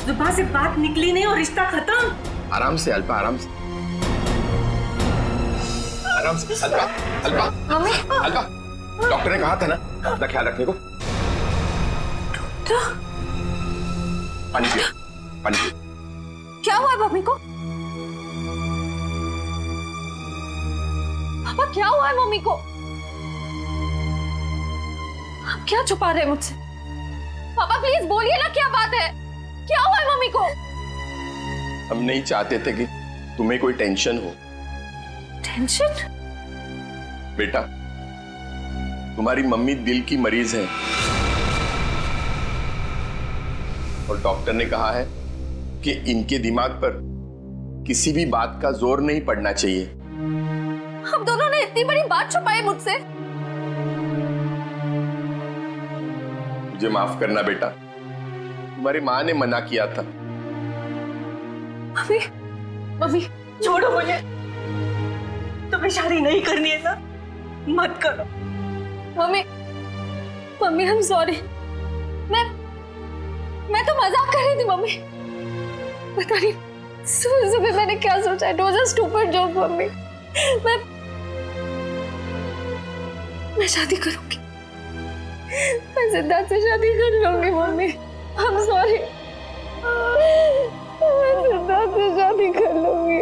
जुबान से बात निकली नहीं और रिश्ता खत्म। आराम से अल्पा, आराम से, आराम से। अल्पा, अल्पा, अल्पा, डॉक्टर ने कहा था ना अपना ख्याल रखने को। पानी पियो, पानी पियो। क्या हुआ मम्मी को? पापा, क्या हुआ है मम्मी को? आप क्या छुपा रहे हैं मुझसे? पापा प्लीज बोलिए ना, क्या बात है? क्या हुआ है मम्मी को? हम नहीं चाहते थे कि तुम्हें कोई टेंशन हो। टेंशन? बेटा, तुम्हारी मम्मी दिल की मरीज है और डॉक्टर ने कहा है कि इनके दिमाग पर किसी भी बात का जोर नहीं पड़ना चाहिए। हम दोनों ने इतनी बड़ी बात छुपाई मुझसे। मुझे माफ करना बेटा, तुम्हारी माँ ने मना किया था। मम्मी, मम्मी छोड़ो मुझे। तुम्हें शादी नहीं करनी है ना, मत करो। Mummy, mummy I am sorry. मैं तो मजाक कर रही थी मम्मी। पता नहीं सुबह सुबह मैंने क्या सोचा। It was a stupid joke mummy. मैं शादी करूंगी। मैं सिद्धार्थ से शादी कर लूंगी मम्मी। I am sorry. मैं सिद्धार्थ से शादी कर लूंगी।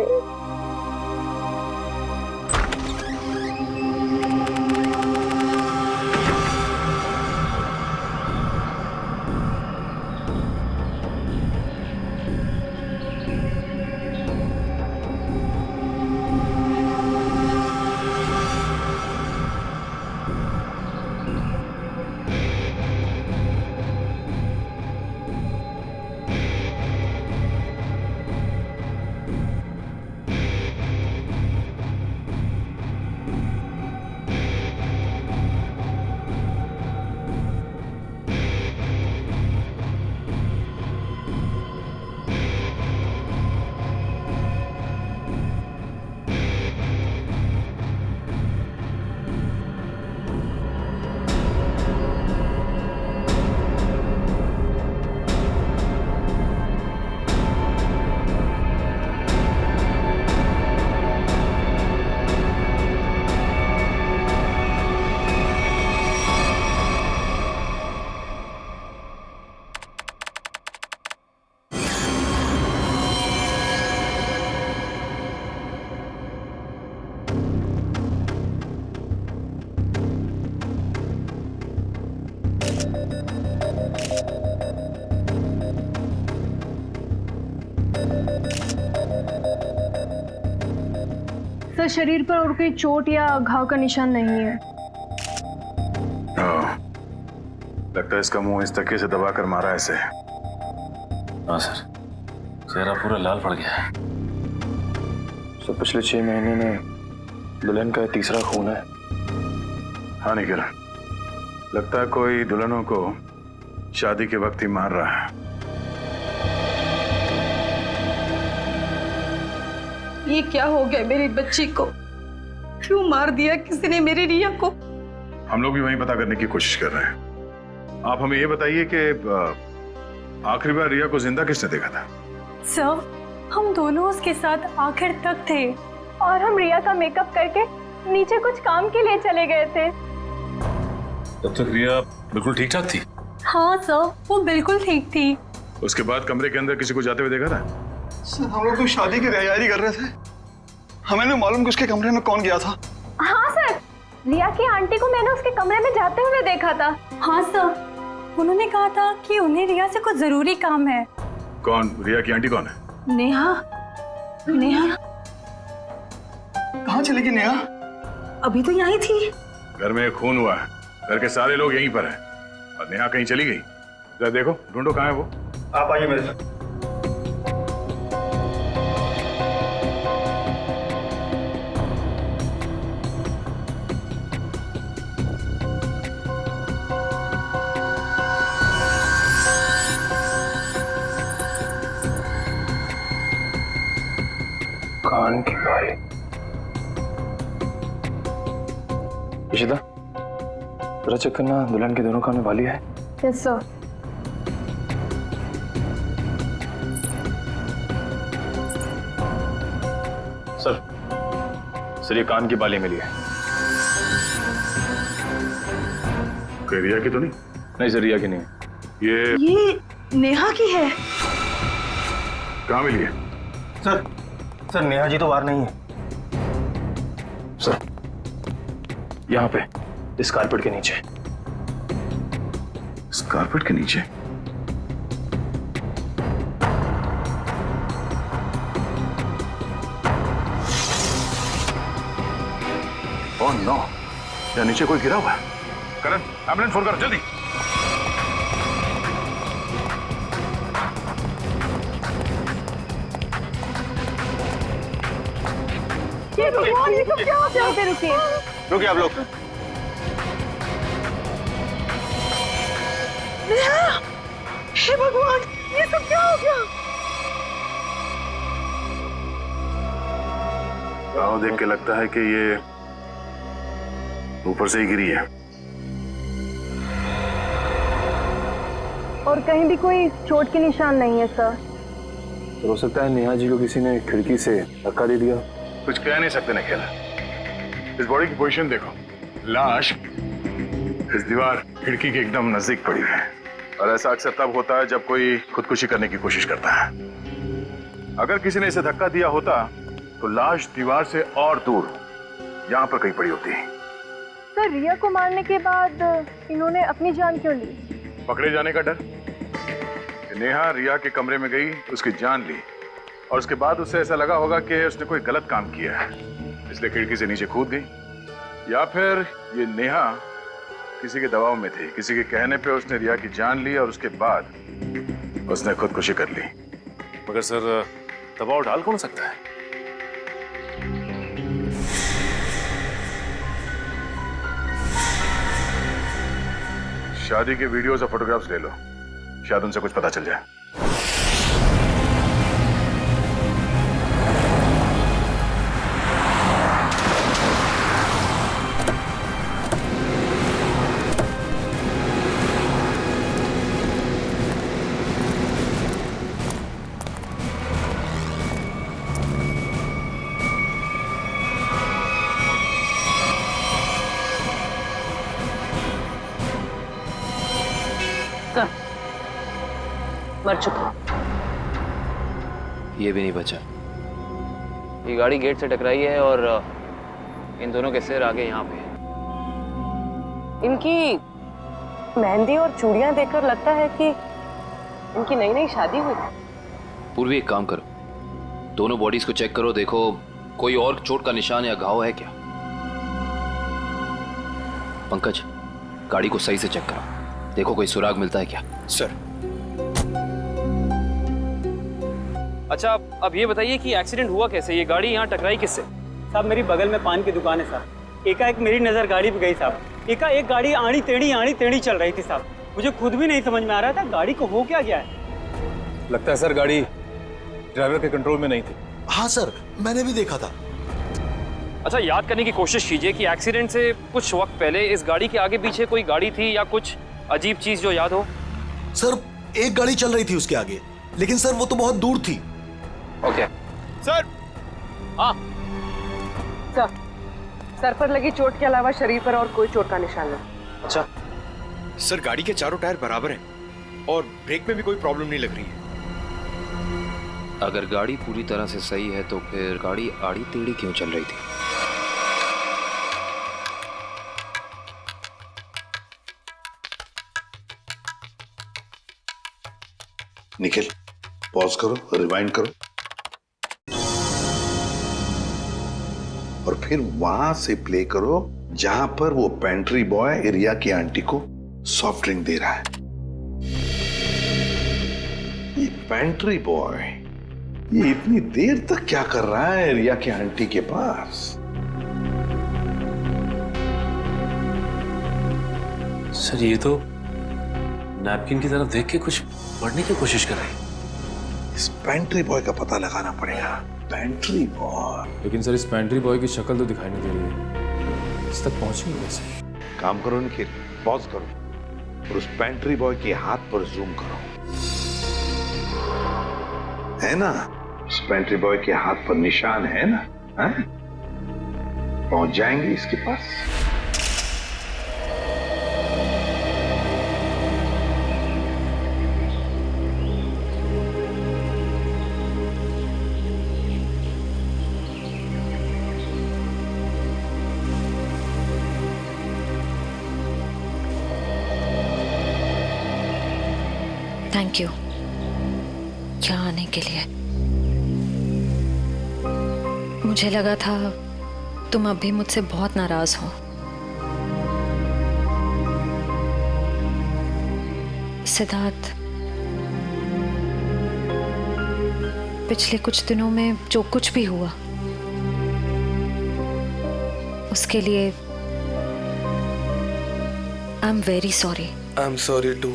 सर, शरीर पर और कोई चोट या घाव का निशान नहीं है। लगता है इसका मुंह इस तकिए से दबाकर मारा है इसे। हाँ सर, चेहरा पूरा लाल पड़ गया है। सर, पिछले 6 महीने में दुल्हन का तीसरा खून है। हाँ निखिल, लगता है कोई दुल्हनों को शादी के वक्त ही मार रहा है। ये क्या हो गया मेरी बच्ची को? क्यों मार दिया किसी ने मेरी रिया को? हम लोग भी वही पता करने की कोशिश कर रहे हैं। आप हमें ये बताइए कि आखिरी बार रिया को जिंदा किसने देखा था? सर, हम दोनों उसके साथ आखिर तक थे और हम रिया का मेकअप करके नीचे कुछ काम के लिए चले गए थे। तब तक रिया बिल्कुल ठीक ठाक थी? हाँ सर, वो बिल्कुल ठीक थी। उसके बाद कमरे के अंदर किसी को जाते हुए देखा था? सर, हम लोग तो शादी की तैयारी कर रहे थे। हमें नहीं मालूम कि उसके कमरे में कौन गया था। हाँ सर, रिया की आंटी को मैंने उसके कमरे में जाते हुए देखा था। हाँ सर, उन्होंने कहा था कि उन्हें रिया से कुछ जरूरी काम है। कौन? रिया की आंटी कौन है? नेहा। नेहा कहाँ चली गई नेहा? अभी तो यहीं थी। घर में एक खून हुआ है, घर के सारे लोग यहीं पर हैं और नेहा कहीं चली गई। जरा देखो, ढूंढो कहाँ है वो। आप आइए मेरे साथ। कान की बाली। इशिता, जरा चेक करना दुल्हन के दोनों कान में बाली है। Yes sir. सर, ये कान की बाली मिली है। कोई रिया की तो नहीं? नहीं सर, रिया की नहीं। ये नेहा की है। कहाँ मिली है? सर, नेहा जी तो बाहर नहीं है। सर, यहाँ पे इस कारपेट के नीचे। इस कारपेट के नीचे? ओह नो, या नीचे कोई गिरा हुआ है। करण, एम्बुलेंस फोन करो जल्दी। ये भगवान, ये सब क्या हो गया? रुकिए रुकिए आप लोग। हे भगवान, ये सब क्या हो गया? गाँव देख के लगता है कि ये ऊपर से ही गिरी है। और कहीं भी कोई चोट के निशान नहीं है सर। तो हो सकता है नेहा जी को किसी ने खिड़की से धक्का दे दिया। कुछ कह नहीं सकते निखिल। इस बॉडी की पोजीशन देखो, लाश इस दीवार खिड़की के एकदम नजदीक पड़ी है। और ऐसा अक्सर तब होता है जब कोई खुदकुशी करने की कोशिश करता है। अगर किसी ने इसे धक्का दिया होता तो लाश दीवार से और दूर यहाँ पर कहीं पड़ी होती है। सर, रिया को मारने के बाद इन्होंने अपनी जान क्यों ली? पकड़े जाने का डर। नेहा रिया के कमरे में गई, उसकी जान ली और उसके बाद उसे ऐसा लगा होगा कि उसने कोई गलत काम किया है, इसलिए खिड़की से नीचे कूद गई। या फिर ये नेहा किसी के दबाव में थी, किसी के कहने पे उसने रिया की जान ली और उसके बाद उसने खुदकुशी कर ली। मगर सर, दबाव डाल कौन सकता है? शादी के वीडियोस और फोटोग्राफ्स ले लो, शायद उनसे कुछ पता चल जाए। मर चुका। ये भी नहीं बचा। ये गाड़ी गेट से टकराई है और इन दोनों के सिर आगे यहाँ पे। इनकी मेहंदी और चूड़ियां देखकर लगता है कि इनकी नई नई शादी हुई। पूर्वी, एक काम करो, दोनों बॉडीज को चेक करो, देखो कोई और चोट का निशान या घाव है क्या। पंकज, गाड़ी को सही से चेक करो, देखो कोई सुराग मिलता है क्या। सर। अच्छा, अब ये बताइए कि एक्सीडेंट हुआ कैसे? ये गाड़ी यहाँ टकराई किससे? साहब, मेरी बगल में पान की दुकान है साहब। एकाएक मेरी नजर गाड़ी पे गई साहब। एकाएक गाड़ी आड़ी टेढ़ी चल रही थी साहब। मुझे खुद भी नहीं समझ में आ रहा था गाड़ी को हो क्या गया है। लगता है सर गाड़ी ड्राइवर के कंट्रोल में नहीं थी। हाँ सर, मैंने भी देखा था। अच्छा, याद करने की कोशिश कीजिए कि एक्सीडेंट से कुछ वक्त पहले इस गाड़ी के आगे पीछे कोई गाड़ी थी या कुछ अजीब चीज जो याद हो। सर, एक गाड़ी चल रही थी उसके आगे, लेकिन सर वो तो बहुत दूर थी। Okay sir. हाँ सर पर लगी चोट के अलावा शरीर पर और कोई चोट का निशान नहीं। अच्छा सर, गाड़ी के चारों टायर बराबर हैं और ब्रेक में भी कोई प्रॉब्लम नहीं लग रही है। अगर गाड़ी पूरी तरह से सही है तो फिर गाड़ी आड़ी टेढ़ी क्यों चल रही थी? निखिल, पॉज करो, रिवाइंड करो और फिर वहां से प्ले करो जहां पर वो पेंट्री बॉय रिया की आंटी को सॉफ्ट ड्रिंक दे रहा है। ये पेंट्री बॉय ये इतनी देर तक क्या कर रहा है रिया की आंटी के पास? सर, ये तो नैपकिन की तरफ देख के कुछ पढ़ने की कोशिश कर रहे हैं। इस पेंट्री बॉय का पता लगाना पड़ेगा। Pantry boy. लेकिन सर, इस पेंट्री बॉय की शक्ल तो दिखाई नहीं दे रही है। इस तक पहुंचेंगे कैसे? काम करो निखिल, पॉज करो और उस पेंट्री बॉय के हाथ पर जूम करो। है ना, उस पेंट्री बॉय के हाथ पर निशान है ना? है? पहुंच जाएंगे इसके पास। थैंक यू यहाँ आने के लिए। मुझे लगा था तुम अब भी मुझसे बहुत नाराज हो। सिद्धार्थ, पिछले कुछ दिनों में जो कुछ भी हुआ उसके लिए I am very sorry. I am sorry too.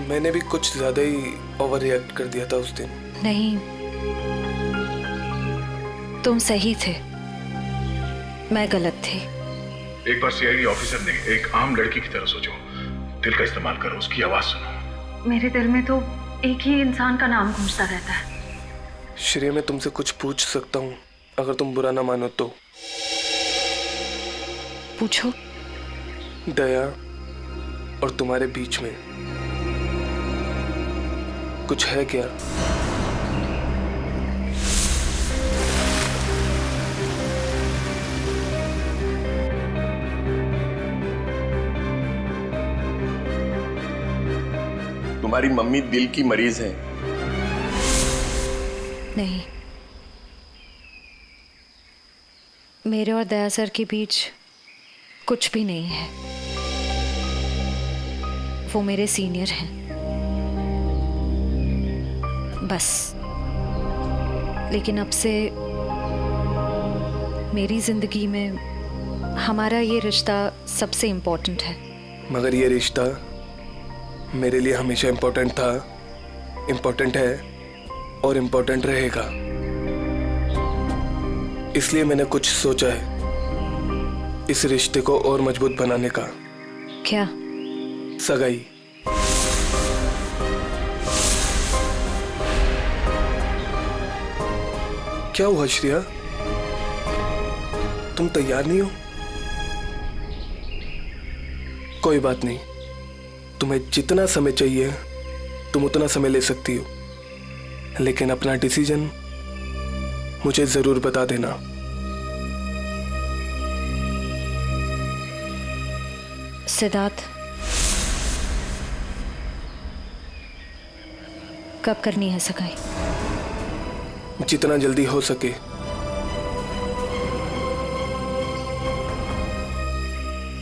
मैंने भी कुछ ज्यादा ही ओवर रिएक्ट कर दिया था उस दिन। नहीं, तुम सही थे, मैं गलत थी। एक बार सीआईडी ऑफिसर ने एक आम लड़की की तरह सोचो, दिल का इस्तेमाल करो, उसकी आवाज सुनो। मेरे दिल में तो एक ही इंसान का नाम गूंजता रहता है। श्रेया, मैं तुमसे कुछ पूछ सकता हूँ अगर तुम बुरा ना मानो तो? पूछो। दया और तुम्हारे बीच में कुछ है क्या? तुम्हारी मम्मी दिल की मरीज है। नहीं, मेरे और दया सर के बीच कुछ भी नहीं है। वो मेरे सीनियर हैं, बस। लेकिन अब से मेरी जिंदगी में हमारा ये रिश्ता सबसे इम्पोर्टेंट है। मगर ये रिश्ता मेरे लिए हमेशा इम्पोर्टेंट था, इम्पोर्टेंट है और इम्पोर्टेंट रहेगा। इसलिए मैंने कुछ सोचा है इस रिश्ते को और मजबूत बनाने का। क्या? सगाई। क्या हुआ श्रेया, तुम तैयार नहीं हो? कोई बात नहीं, तुम्हें जितना समय चाहिए तुम उतना समय ले सकती हो, लेकिन अपना डिसीजन मुझे जरूर बता देना। सिद्धार्थ, कब करनी है सगाई? जितना जल्दी हो सके।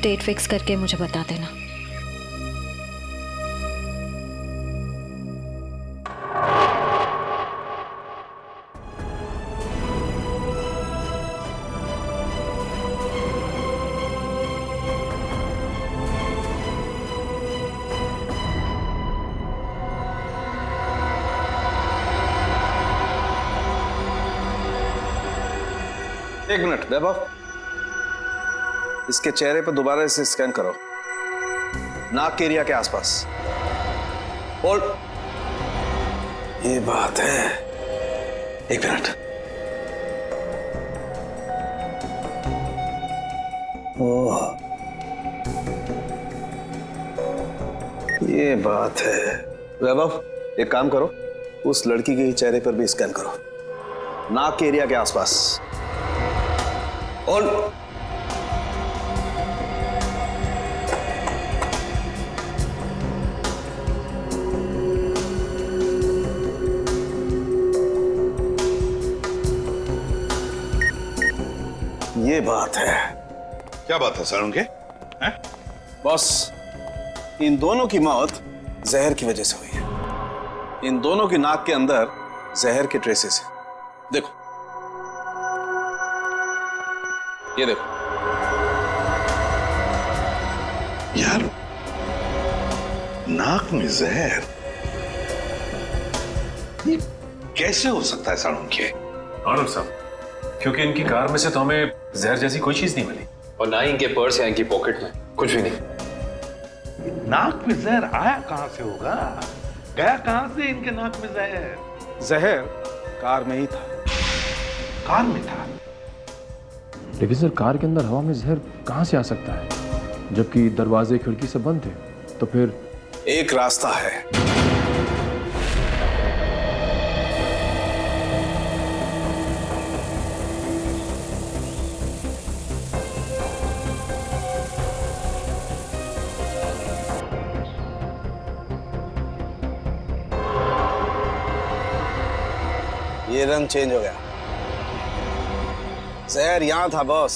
डेट फिक्स करके मुझे बता देना। एक मिनट वैभव, इसके चेहरे पर दोबारा इसे स्कैन करो, नाक के एरिया के आसपास। होल्ड। ये बात है, एक मिनट। ओह, ये बात है। वैभव, एक काम करो, उस लड़की के ही चेहरे पर भी स्कैन करो, नाक के एरिया के आसपास। होल्ड। ये बात है। क्या बात है सारुण के? बॉस, इन दोनों की मौत जहर की वजह से हुई है। इन दोनों की नाक के अंदर जहर के ट्रेसेस हैं। देखो, ये देखो। यार, नाक में जहर, ये कैसे हो सकता है सारुण के? आनंद साहब, क्योंकि इनकी कार में से तो हमें जहर जैसी कोई चीज नहीं मिली, और ना ही इनके पर्स या इनकी पॉकेट में कुछ भी नहीं। नाक में जहर आया कहां से होगा? गया कहां से इनके नाक में जहर? जहर कार में ही था। कार में था? लेकिन सर, कार के अंदर हवा में जहर कहां से आ सकता है, जबकि दरवाजे खिड़की सब बंद थे? तो फिर एक रास्ता है। ये रंग चेंज हो गया। जहर यहां था बॉस।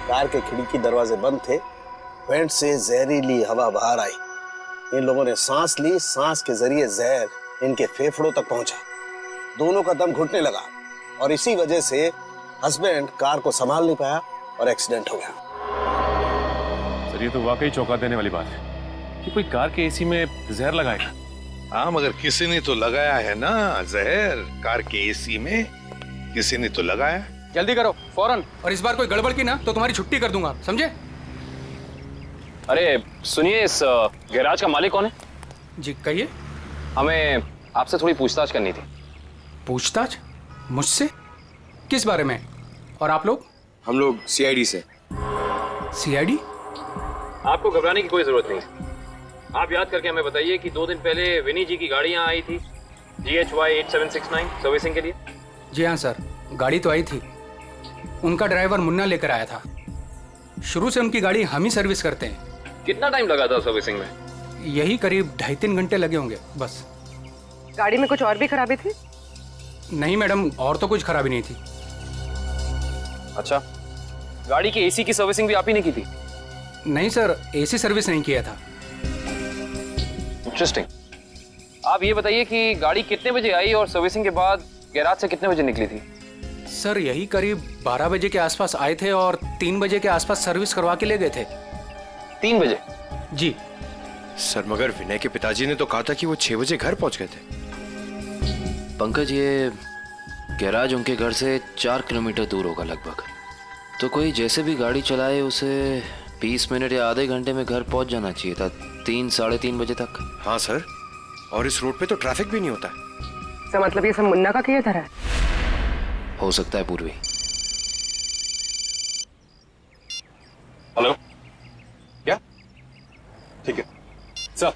कार के खिड़की दरवाजे बंद थे, वेंट से जहरीली हवा बाहर आई इन लोगों ने सांस ली, सांस के जरिए जहर इनके फेफड़ों तक पहुंचा, दोनों का दम घुटने लगा और इसी वजह से हस्बैंड कार को संभाल नहीं पाया और एक्सीडेंट हो गया। सर ये तो वाकई चौंका देने वाली बात है कि कोई कार के एसी में जहर लगाएगा। हाँ, मगर किसी ने तो लगाया है ना जहर, कार के एसी में किसी ने तो लगाया। जल्दी करो फौरन, और इस बार कोई गड़बड़ की ना तो तुम्हारी छुट्टी कर दूंगा, समझे? अरे सुनिए, इस गैराज का मालिक कौन है? जी कहिए। हमें आपसे थोड़ी पूछताछ करनी थी। पूछताछ? मुझसे? किस बारे में? और आप लोग? हम लोग सीआईडी से। सीआईडी? आपको घबराने की कोई जरूरत नहीं है। आप याद करके हमें बताइए कि 2 दिन पहले विनी जी की गाड़ी यहाँ आई थी GHY 8769 सर्विसिंग के लिए। जी हाँ सर, गाड़ी तो आई थी। उनका ड्राइवर मुन्ना लेकर आया था। शुरू से उनकी गाड़ी हम ही सर्विस करते हैं। कितना टाइम लगा था सर्विसिंग में? यही करीब 2.5-3 घंटे लगे होंगे बस। गाड़ी में कुछ और भी खराबी थी? नहीं मैडम, और तो कुछ खराबी नहीं थी। अच्छा, गाड़ी की एसी की सर्विसिंग भी आप ही ने की थी? नहीं सर, एसी सर्विस नहीं किया था। इंटरेस्टिंग। आप ये बताइए कि गाड़ी कितने बजे आई और सर्विसिंग के बाद गैराज से कितने बजे निकली थी? सर यही करीब 12 बजे के आसपास आए थे और 3 बजे के आसपास सर्विस करवा के ले गए थे। 3 बजे? जी सर, मगर विनय के पिताजी ने तो कहा था कि वो 6 बजे घर पहुंच गए थे। पंकज, ये गैराज उनके घर से 4 किलोमीटर दूर होगा लगभग, तो कोई जैसे भी गाड़ी चलाए उसे 20 मिनट या आधे घंटे में घर पहुंच जाना चाहिए था, 3-3:30 बजे तक। हाँ सर, और इस रोड पे तो ट्रैफिक भी नहीं होता। तो मतलब ये सब मुन्ना का किया धरा है? हो सकता है पूर्वी। हेलो, क्या? ठीक है सर,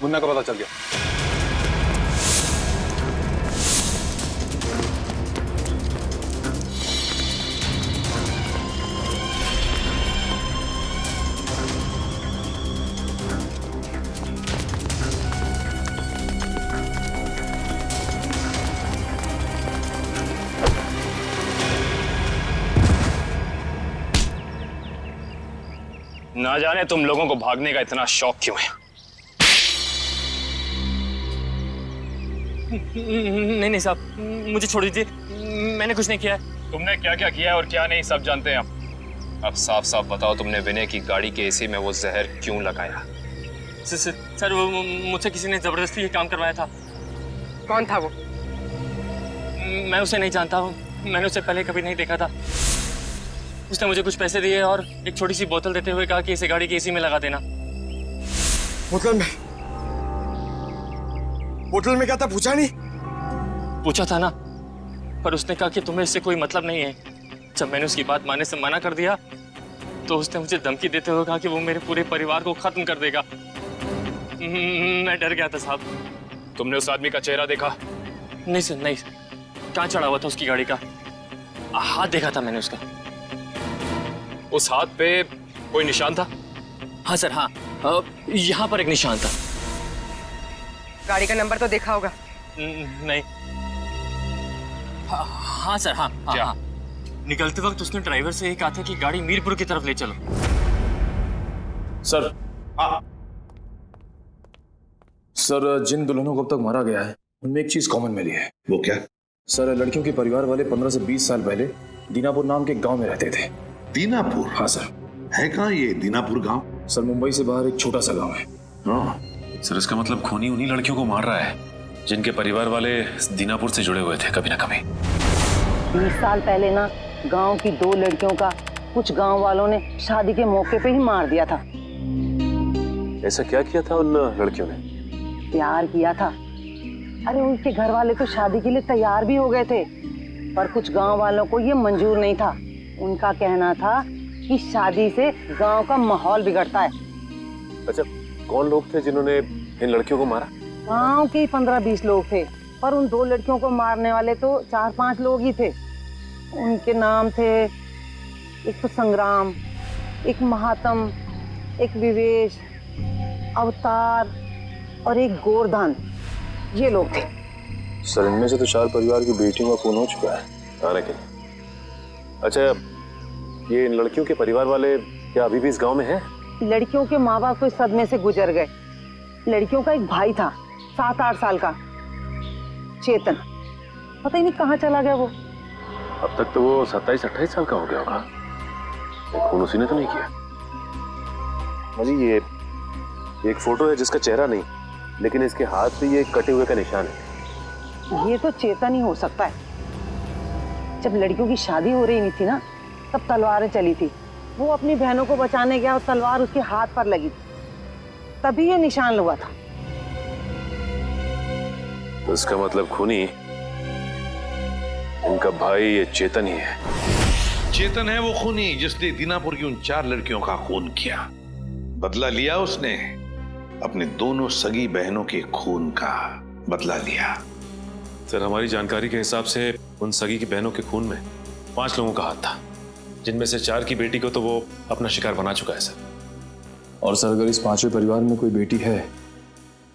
मुन्ना का पता चल गया। ना जाने तुम लोगों को भागने का इतना शौक क्यों है। नहीं साहब, मुझे छोड़ दीजिए, मैंने कुछ नहीं किया है। तुमने क्या क्या किया है और क्या नहीं सब जानते हैं हम। अब साफ साफ बताओ, तुमने विनय की गाड़ी के एसी में वो जहर क्यों लगाया? सर वो मुझसे किसी ने जबरदस्ती ये काम करवाया था। कौन था वो? मैं उसे नहीं जानता हूँ, मैंने उसे पहले कभी नहीं देखा था। उसने मुझे कुछ पैसे दिए और एक छोटी सी बोतल देते हुए कहा कि इसे गाड़ी की एसी में लगा देना। बोतल में क्या था पूछा नहीं? पूछा था ना, पर उसने कहा कि तुम्हें इससे कोई मतलब नहीं है। जब मैंने उसकी बात मानने से मना कर दिया तो उसने मुझे धमकी देते हुए कहा कि वो मेरे पूरे परिवार को खत्म कर देगा। मैं डर गया था साहब। तुमने उस आदमी का चेहरा देखा? नहीं सर, नहीं। कहाँ चढ़ा हुआ था उसकी गाड़ी का? हाथ देखा था मैंने उसका। उस हाथ पे कोई निशान था? हाँ सर, हाँ, यहाँ पर एक निशान था। गाड़ी का नंबर तो देखा होगा? नहीं। हाँ सर, हाँ, क्या? हाँ। निकलते वक्त उसने ड्राइवर से ये कहा था कि गाड़ी मीरपुर की तरफ ले चलो। सर, सर जिन दुल्हनों को अब तक मारा गया है उनमें एक चीज कॉमन मिली है। वो क्या? सर, लड़कियों के परिवार वाले 15 से 20 साल पहले दीनापुर नाम के गांव में रहते थे। दीनापुर? हाँ सर। है कहाँ ये दीनापुर गांव? सर, मुंबई से बाहर एक छोटा सा गांव है। हाँ। सर, इसका मतलब खूनी उन्हीं लड़कियों को मार रहा है जिनके परिवार वाले दीनापुर से जुड़े हुए थे कभी ना कभी। 20 साल पहले ना गांव की 2 लड़कियों का कुछ गांव वालों ने शादी के मौके पे ही मार दिया था। ऐसा क्या किया था उन लड़कियों ने? प्यार किया था। अरे उनके घर वाले तो शादी के लिए तैयार भी हो गए थे, पर कुछ गांव वालों को ये मंजूर नहीं था। उनका कहना था कि शादी से गांव का माहौल बिगड़ता है। अच्छा, कौन लोग थे जिन्होंने इन लड़कियों को मारा? गांव के 15-20 लोग थे, पर उन 2 लड़कियों को मारने वाले तो 4-5 लोग ही थे। उनके नाम थे, एक तो संग्राम, एक महात्म, एक विवेश, अवतार और एक गोरधान। ये लोग थे। सर, इनमें से तो 4 परिवार की बेटियों का खून हो चुका है आने के लिए। अच्छा, ये इन लड़कियों के परिवार वाले क्या अभी भी इस गांव में हैं? लड़कियों के माँ बाप तो इस सदमे से गुजर गए, लड़कियों का एक भाई था 7-8 साल का, चेतन। पता ही नहीं कहाँ चला गया वो। अब तक तो वो 27-28 साल का हो गया होगा। खून उसी ने तो नहीं किया। अजी ये एक फोटो है जिसका चेहरा नहीं, लेकिन इसके हाथ पे ये कटे हुए का निशान है। ये तो चेतन ही हो सकता है। जब लड़कियों की शादी हो रही नहीं थी ना, तब तलवारें चली थी। वो अपनी बहनों को बचाने गया और तलवार उसके हाथ पर लगी, तभी ये निशान हुआ था। तो इसका मतलब खूनी इनका भाई ये चेतन ही है। चेतन है वो खूनी जिसने दीनापुर की उन 4 लड़कियों का खून किया। बदला लिया उसने, अपने दोनों सगी बहनों के खून का बदला लिया। सर, हमारी जानकारी के हिसाब से उन सगी की बहनों के खून में 5 लोगों का हाथ था, जिनमें से 4 की बेटी को तो वो अपना शिकार बना चुका है सर। और सर अगर इस 5वें परिवार में कोई बेटी है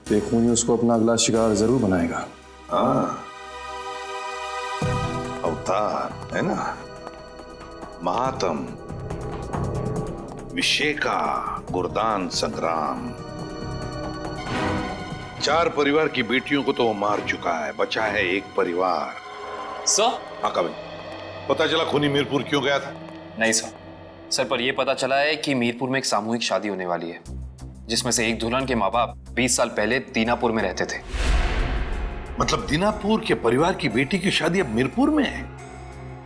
तो एक खूनी उसको अपना अगला शिकार जरूर बनाएगा। हाँ, अवतार है ना, महातम, विशेका, गुरदान, संग्राम, 4 परिवार की बेटियों को तो वो मार चुका है, बचा है एक परिवार। सर? हाँ कभी पता चला खूनी मीरपुर क्यों गया था? नहीं सर, पर यह पता चला है कि मीरपुर में एक सामूहिक शादी होने वाली है, जिसमें से एक दुल्हन के माँ बाप 20 साल पहले दीनापुर में रहते थे। मतलब दीनापुर के परिवार की बेटी की शादी अब मीरपुर में है?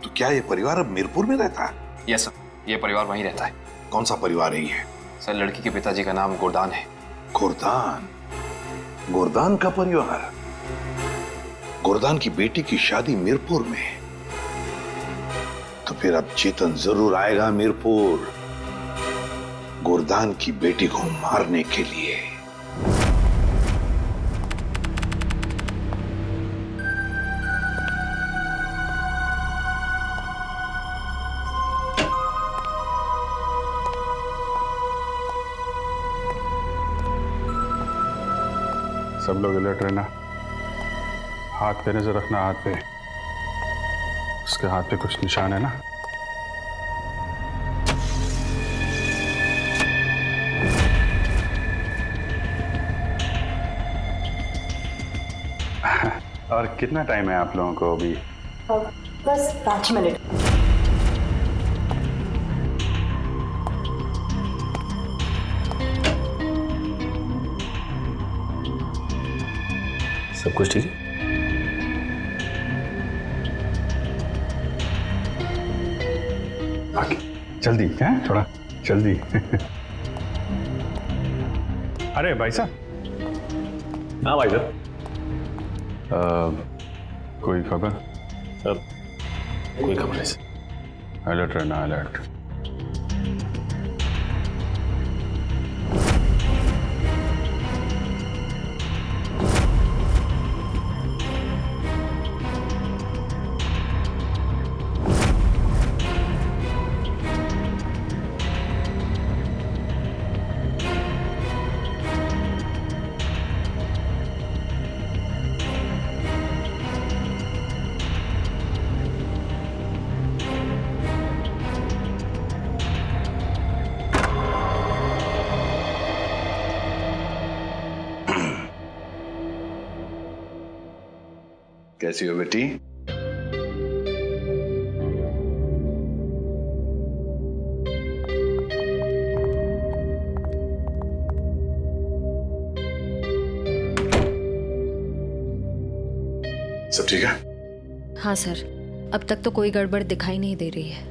तो क्या ये परिवार अब मीरपुर में रहता है? यस सर, ये परिवार वहीं रहता है। कौन सा परिवार है ये? सर, लड़की के पिताजी का नाम गुरदान है। गुरदान? गुरदान का परिवार? गुरदान की बेटी की शादी मीरपुर में? तो फिर अब चेतन जरूर आएगा मीरपुर, गुरदान की बेटी को मारने के लिए। सब लोग अलर्ट रहना, हाथ पे नजर रखना, हाथ पे। उसके हाथ पे कुछ निशान है ना? और कितना टाइम है आप लोगों को अभी? बस 5 मिनट। सब कुछ ठीक है? जल्दी है, थोड़ा जल्दी। अरे भाई साहब। हाँ भाई साहब। कोई खबर? कोई खबर नहीं सर। अलर्ट रहना, अलर्ट। कैसी हो बेटी? सब ठीक है? हाँ सर, अब तक तो कोई गड़बड़ दिखाई नहीं दे रही है।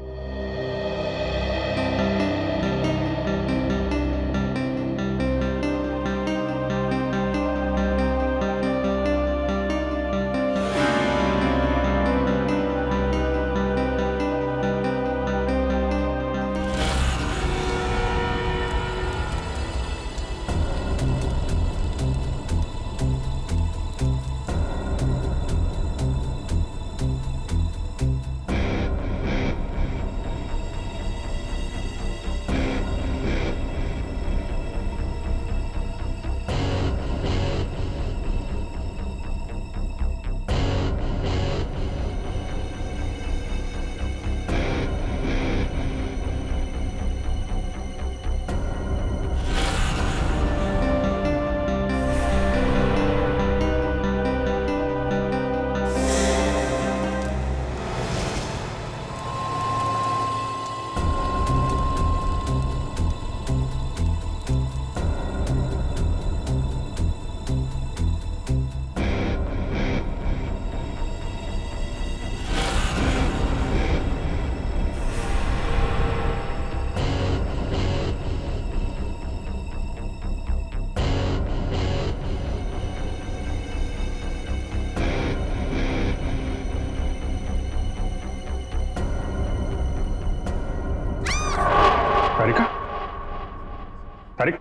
तारिक,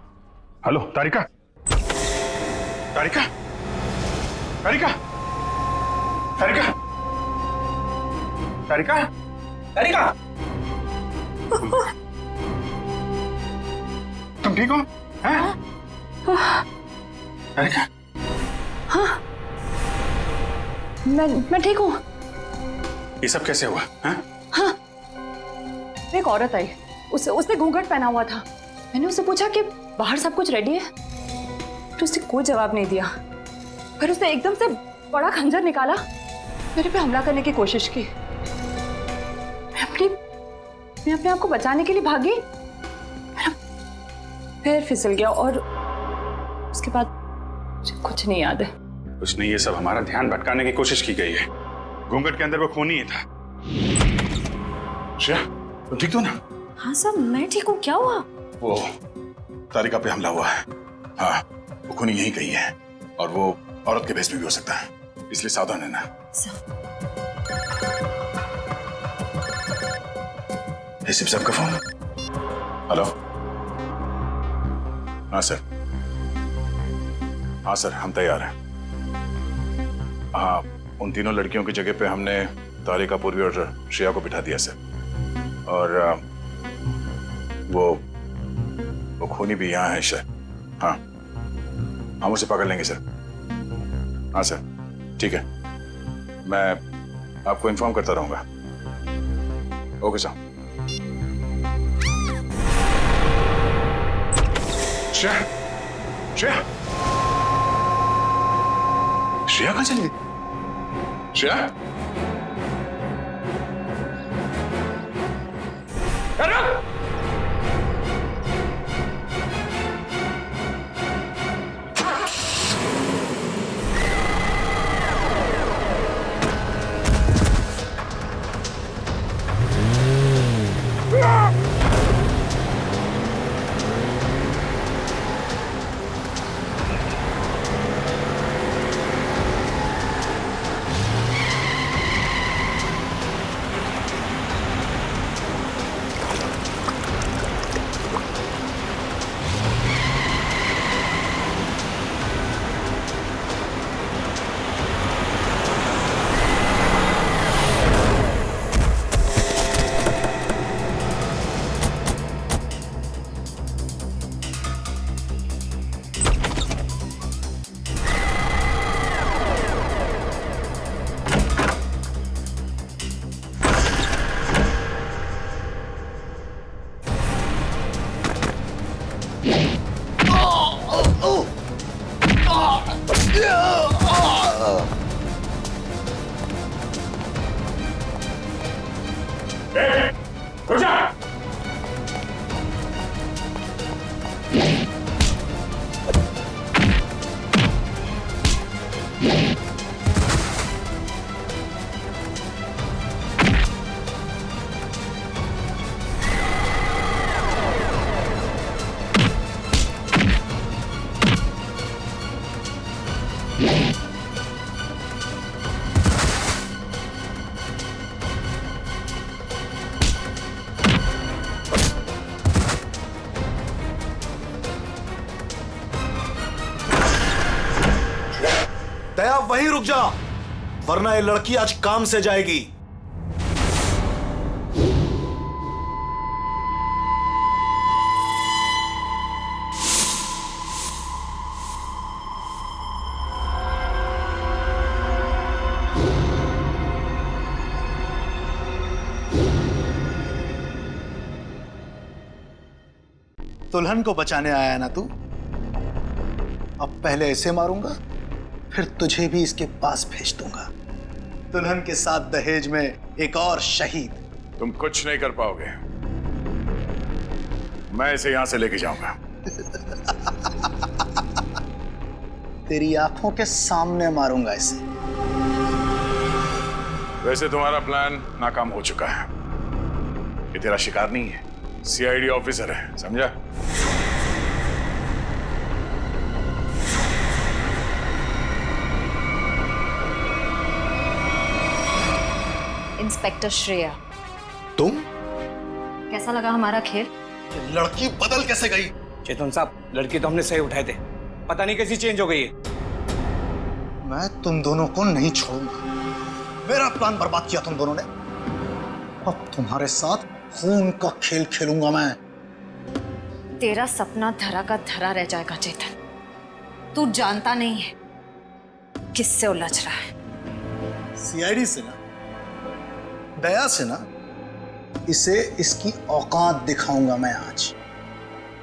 हेलो तारिका, तारिका, तारिका, तारिका, तारिका, तारिका, तुम ठीक हो? हैं? तारिका, हाँ, मैं ठीक हूँ। ये सब कैसे हुआ? हैं? हाँ, एक औरत आई, उसने घूंघट पहना हुआ था। मैंने उससे पूछा कि बाहर सब कुछ रेडी है, तो उसने कोई जवाब नहीं दिया। फिर उसने एकदम से बड़ा खंजर निकाला, मेरे पे हमला करने की कोशिश की। मैं अपने आप को बचाने के लिए भागी, मेरा पैर फिसल गया और उसके बाद मुझे कुछ नहीं याद है। कुछ नहीं, ये सब हमारा ध्यान भटकाने की कोशिश की गई है। घूंघट के अंदर वो खून ही था। श्रेया, तुम ठीक हो ना? हाँ सर, मैं ठीक हूँ। क्या हुआ? वो तारिका पे हमला हुआ है। हाँ, वो खूनी यहीं कहीं है और वो औरत के भेष में भी हो सकता है, इसलिए सावधान रहना। एसीपी साहब का फोन। हेलो। हाँ सर, हाँ सर, हम तैयार हैं। हाँ, उन तीनों लड़कियों की जगह पे हमने तारिका, पूर्वी और श्रेया को बिठा दिया सर। और वो खूनी भी यहाँ है सर। हाँ, हम उसे पकड़ लेंगे सर। हाँ सर, ठीक है, मैं आपको इन्फॉर्म करता रहूंगा। Okay sir. श्रेया, श्रेया, श्रेया कहाँ चली गई? श्रेया, दया, वहीं रुक जा, वरना ये लड़की आज काम से जाएगी। दुल्हन को बचाने आया ना तू? अब पहले ऐसे मारूंगा, फिर तुझे भी इसके पास भेज दूंगा। दुल्हन के साथ दहेज में एक और शहीद। तुम कुछ नहीं कर पाओगे, मैं इसे यहां से लेके जाऊंगा। तेरी आंखों के सामने मारूंगा इसे। वैसे तुम्हारा प्लान नाकाम हो चुका है। ये तेरा शिकार नहीं है, सीआईडी ऑफिसर है, समझा? इंस्पेक्टर श्रेया, तुम? कैसा लगा हमारा खेल? लड़की बदल कैसे गई? चेतन साहब, लड़की तो हमने सही उठाए थे, पता नहीं कैसी चेंज हो गई है। मैं तुम दोनों को नहीं छोड़ूंगा। मेरा प्लान बर्बाद किया तुम दोनों ने, अब तुम्हारे साथ खून का खेल खेलूंगा मैं। तेरा सपना धरा का धरा रह जाएगा चेतन। तू जानता नहीं है किससे उलझ रहा है। सीआईडी से ना, दया से ना, इसे इसकी औकात दिखाऊंगा मैं आज।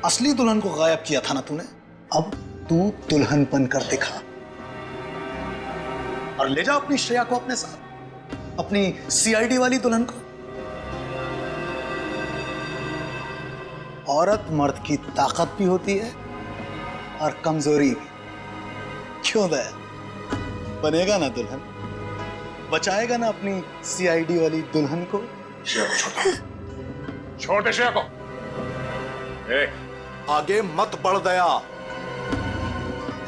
असली दुल्हन को गायब किया था ना तूने, अब तू दुल्हन बनकर दिखा और ले जा अपनी श्रेया को अपने साथ, अपनी सीआईडी वाली दुल्हन को। औरत मर्द की ताकत भी होती है और कमजोरी भी। क्यों दया, बनेगा ना दुल्हन, बचाएगा ना अपनी सीआईडी वाली दुल्हन को। छोड़ दे श्रेया को। आगे मत बढ़ दया,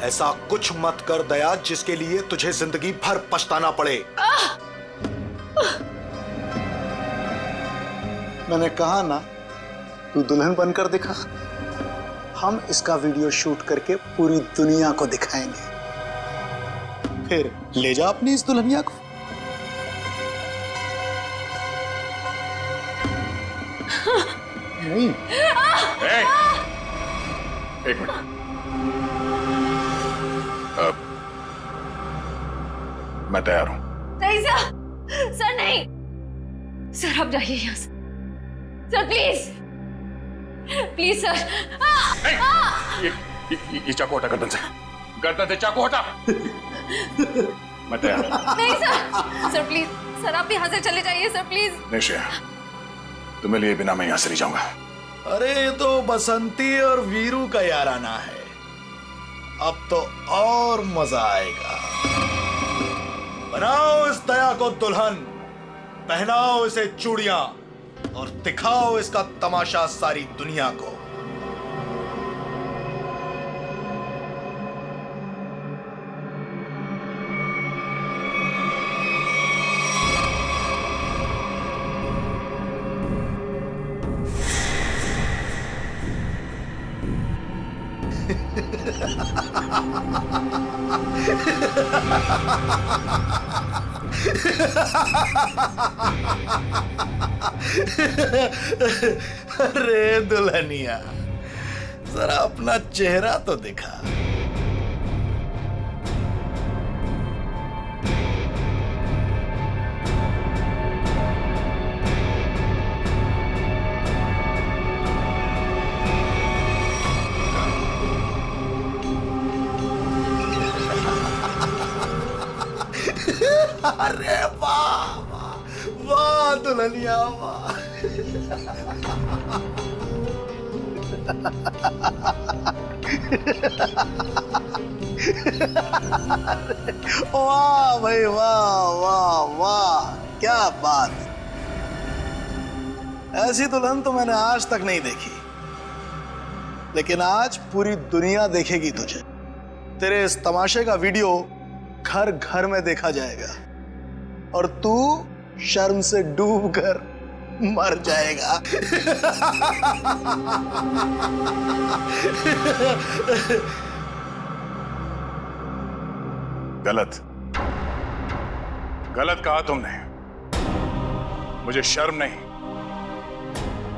ऐसा कुछ मत कर दया जिसके लिए तुझे जिंदगी भर पछताना पड़े। मैंने कहा ना, तू दुल्हन बनकर दिखा, हम इसका वीडियो शूट करके पूरी दुनिया को दिखाएंगे। फिर ले जा अपनी इस दुल्हनिया को। नहीं, एक मिनट। मैं तैयार हूं। नहीं सर, सर नहीं, सर आप जाइए यहाँ से। Sir please, please sir. ये चाकू हटा गर्दन से, गर्दन से चाकू हटा। मैं तैयार हूं। नहीं सर, सर प्लीज, सर आप यहाँ से चले जाइए सर प्लीज। नहीं श्रेया, तुम्हें लिए बिना मैं यहां से नहीं जाऊंगा। अरे ये तो बसंती और वीरू का याराना है, अब तो और मजा आएगा। बनाओ इस दया को दुल्हन, पहनाओ इसे चूड़ियां और दिखाओ इसका तमाशा सारी दुनिया को। अरे दुल्हनिया, जरा अपना चेहरा तो दिखा। अरे वाह वाह दुल्हनिया वाह। वाह भाई वाह वाह वाह, क्या बात। ऐसी दुल्हन तो मैंने आज तक नहीं देखी, लेकिन आज पूरी दुनिया देखेगी तुझे। तेरे इस तमाशे का वीडियो घर घर में देखा जाएगा और तू शर्म से डूब कर मर जाएगा। गलत, गलत कहा तुमने। मुझे शर्म नहीं,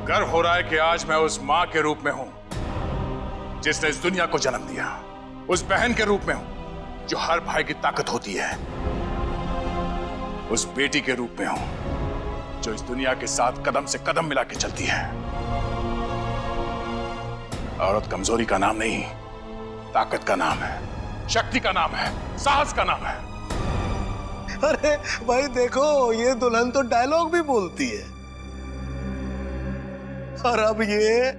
गर्व हो रहा है कि आज मैं उस मां के रूप में हूं जिसने इस दुनिया को जन्म दिया, उस बहन के रूप में हूं जो हर भाई की ताकत होती है, उस बेटी के रूप में हूं जो इस दुनिया के साथ कदम से कदम मिला के चलती है। औरत कमजोरी का नाम नहीं, ताकत का नाम है, शक्ति का नाम है, साहस का नाम है। अरे भाई देखो, ये दुल्हन तो डायलॉग भी बोलती है और अब ये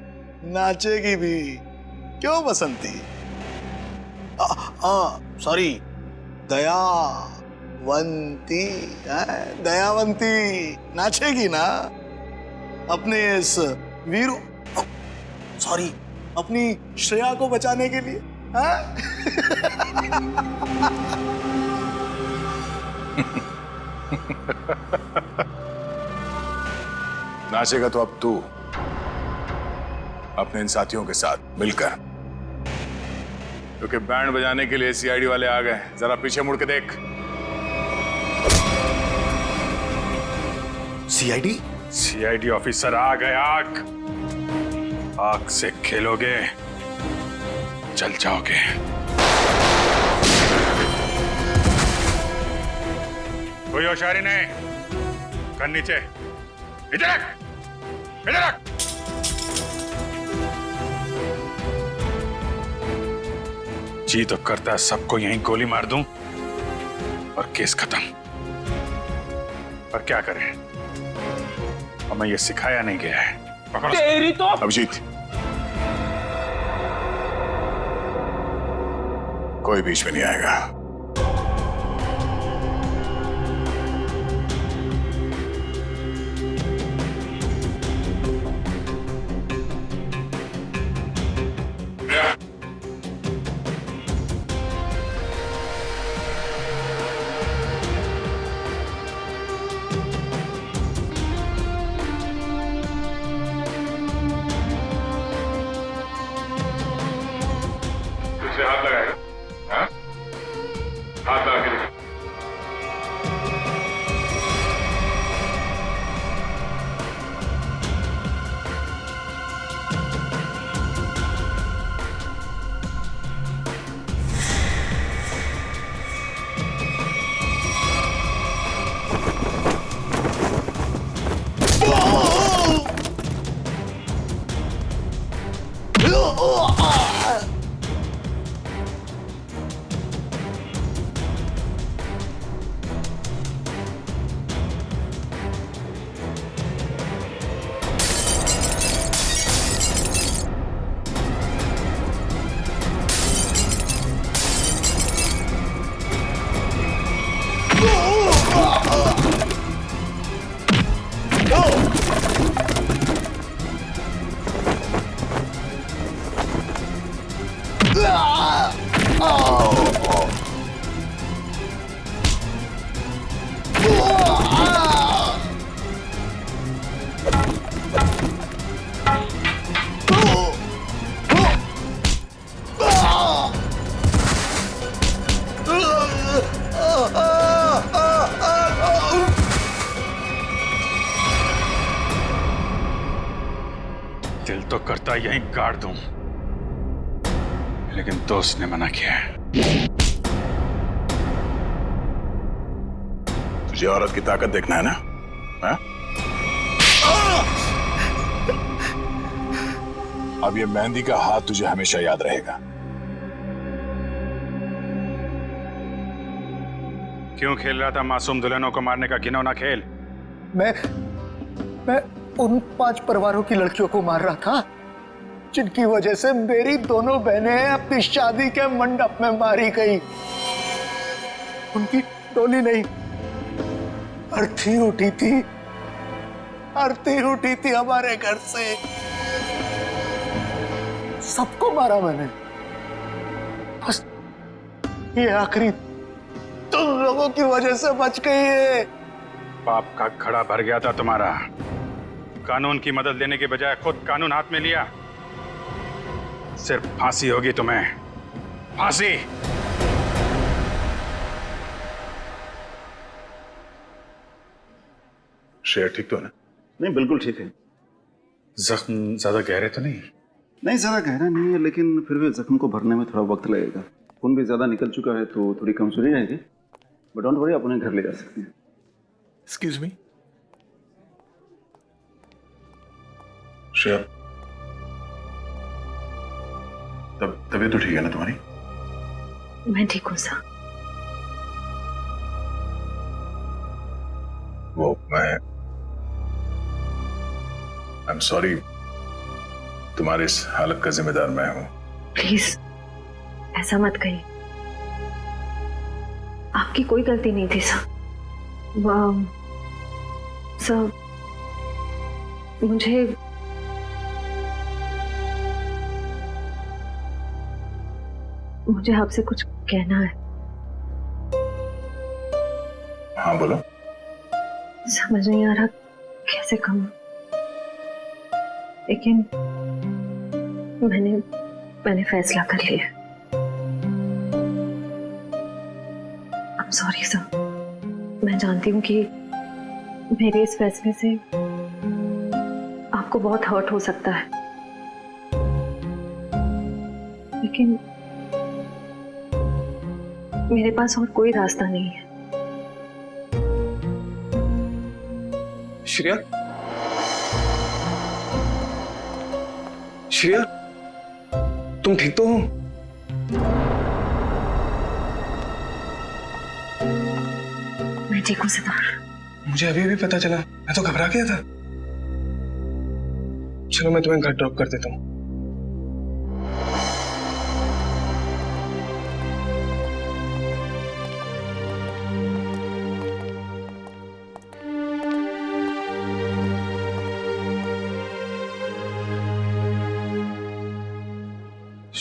नाचेगी भी। क्यों बसंती? सॉरी, दयावंती, दयावंती नाचेगी ना अपने इस वीरू, सॉरी, अपनी श्रेया को बचाने के लिए। नाचेगा तो अब तू, अपने इन साथियों के साथ मिलकर, क्योंकि बैंड बजाने के लिए सीआईडी वाले आ गए। जरा पीछे मुड़ के देख। सीआईडी ऑफिसर आ गए। आग से खेलोगे, जल जाओगे। कोई होशियारी नहीं। कर नीचे। इधर रख, इधर रख। जी तो करता है सबको यहीं गोली मार दूं और केस खत्म, पर क्या करें, हमें ये सिखाया नहीं गया है। पकड़ो। तेरी तो अभिजीत, कोई बीच में नहीं आएगा। हाथ लगाएगा, हाँ? हाथ लगा के देखो। दिल तो करता यहीं गाड़ दूं, लेकिन दोस्त ने मना किया है। तुझे औरत की ताकत देखना है ना? हा? अब ये मेहंदी का हाथ तुझे हमेशा याद रहेगा। क्यों खेल रहा था मासूम दुल्हनों को मारने का घिनौना खेल? मैं उन 5 परिवारों की लड़कियों को मार रहा था जिनकी वजह से मेरी दोनों बहनें अपनी शादी के मंडप में मारी गई। उनकी डोली नहीं, अर्थी उठी थी, अर्थी उठी थी हमारे घर से। सबको मारा मैंने, बस ये आखिरी तुम लोगों की वजह से बच गई है। पाप का घड़ा भर गया था तुम्हारा। कानून की मदद लेने के बजाय खुद कानून हाथ में लिया। सिर्फ फांसी होगी तुम्हें, फांसी। शेर ठीक तो है ना? नहीं, बिल्कुल ठीक है। जख्म ज्यादा गहरे तो नहीं? नहीं, ज्यादा गहरा नहीं है, लेकिन फिर भी जख्म को भरने में थोड़ा वक्त लगेगा। खून भी ज्यादा निकल चुका है तो थोड़ी कमजोरी रहेगी, बट डोंट वरी, अपने घर ले जा सकते हैं। Excuse me. शेर, तबीयत तो ठीक है ना तुम्हारी? मैं ठीक हूँ सर। वो आई एम सॉरी, तुम्हारी इस हालत का जिम्मेदार मैं हूं। प्लीज ऐसा मत कहिए, आपकी कोई गलती नहीं थी सर। सर मुझे आपसे कुछ कहना है। हाँ बोलो। समझ नहीं आ रहा कैसे कहूं, लेकिन मैंने फैसला कर लिया। I'm sorry sir. मैं जानती हूँ कि मेरे इस फैसले से आपको बहुत हर्ट हो सकता है, लेकिन मेरे पास और कोई रास्ता नहीं है। श्रेया, श्रेया, तुम ठीक तो हो? मैं ठीक हूँ सिद्धार्थ। मुझे अभी भी पता चला, मैं तो घबरा गया था। चलो मैं तुम्हें घर ड्रॉप कर देता हूँ।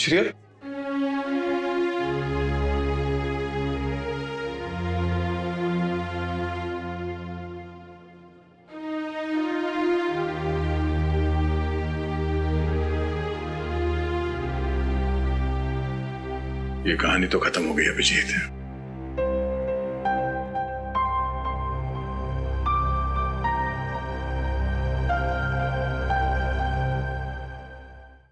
श्रेया, ये कहानी तो खत्म हो गई अभिजीत।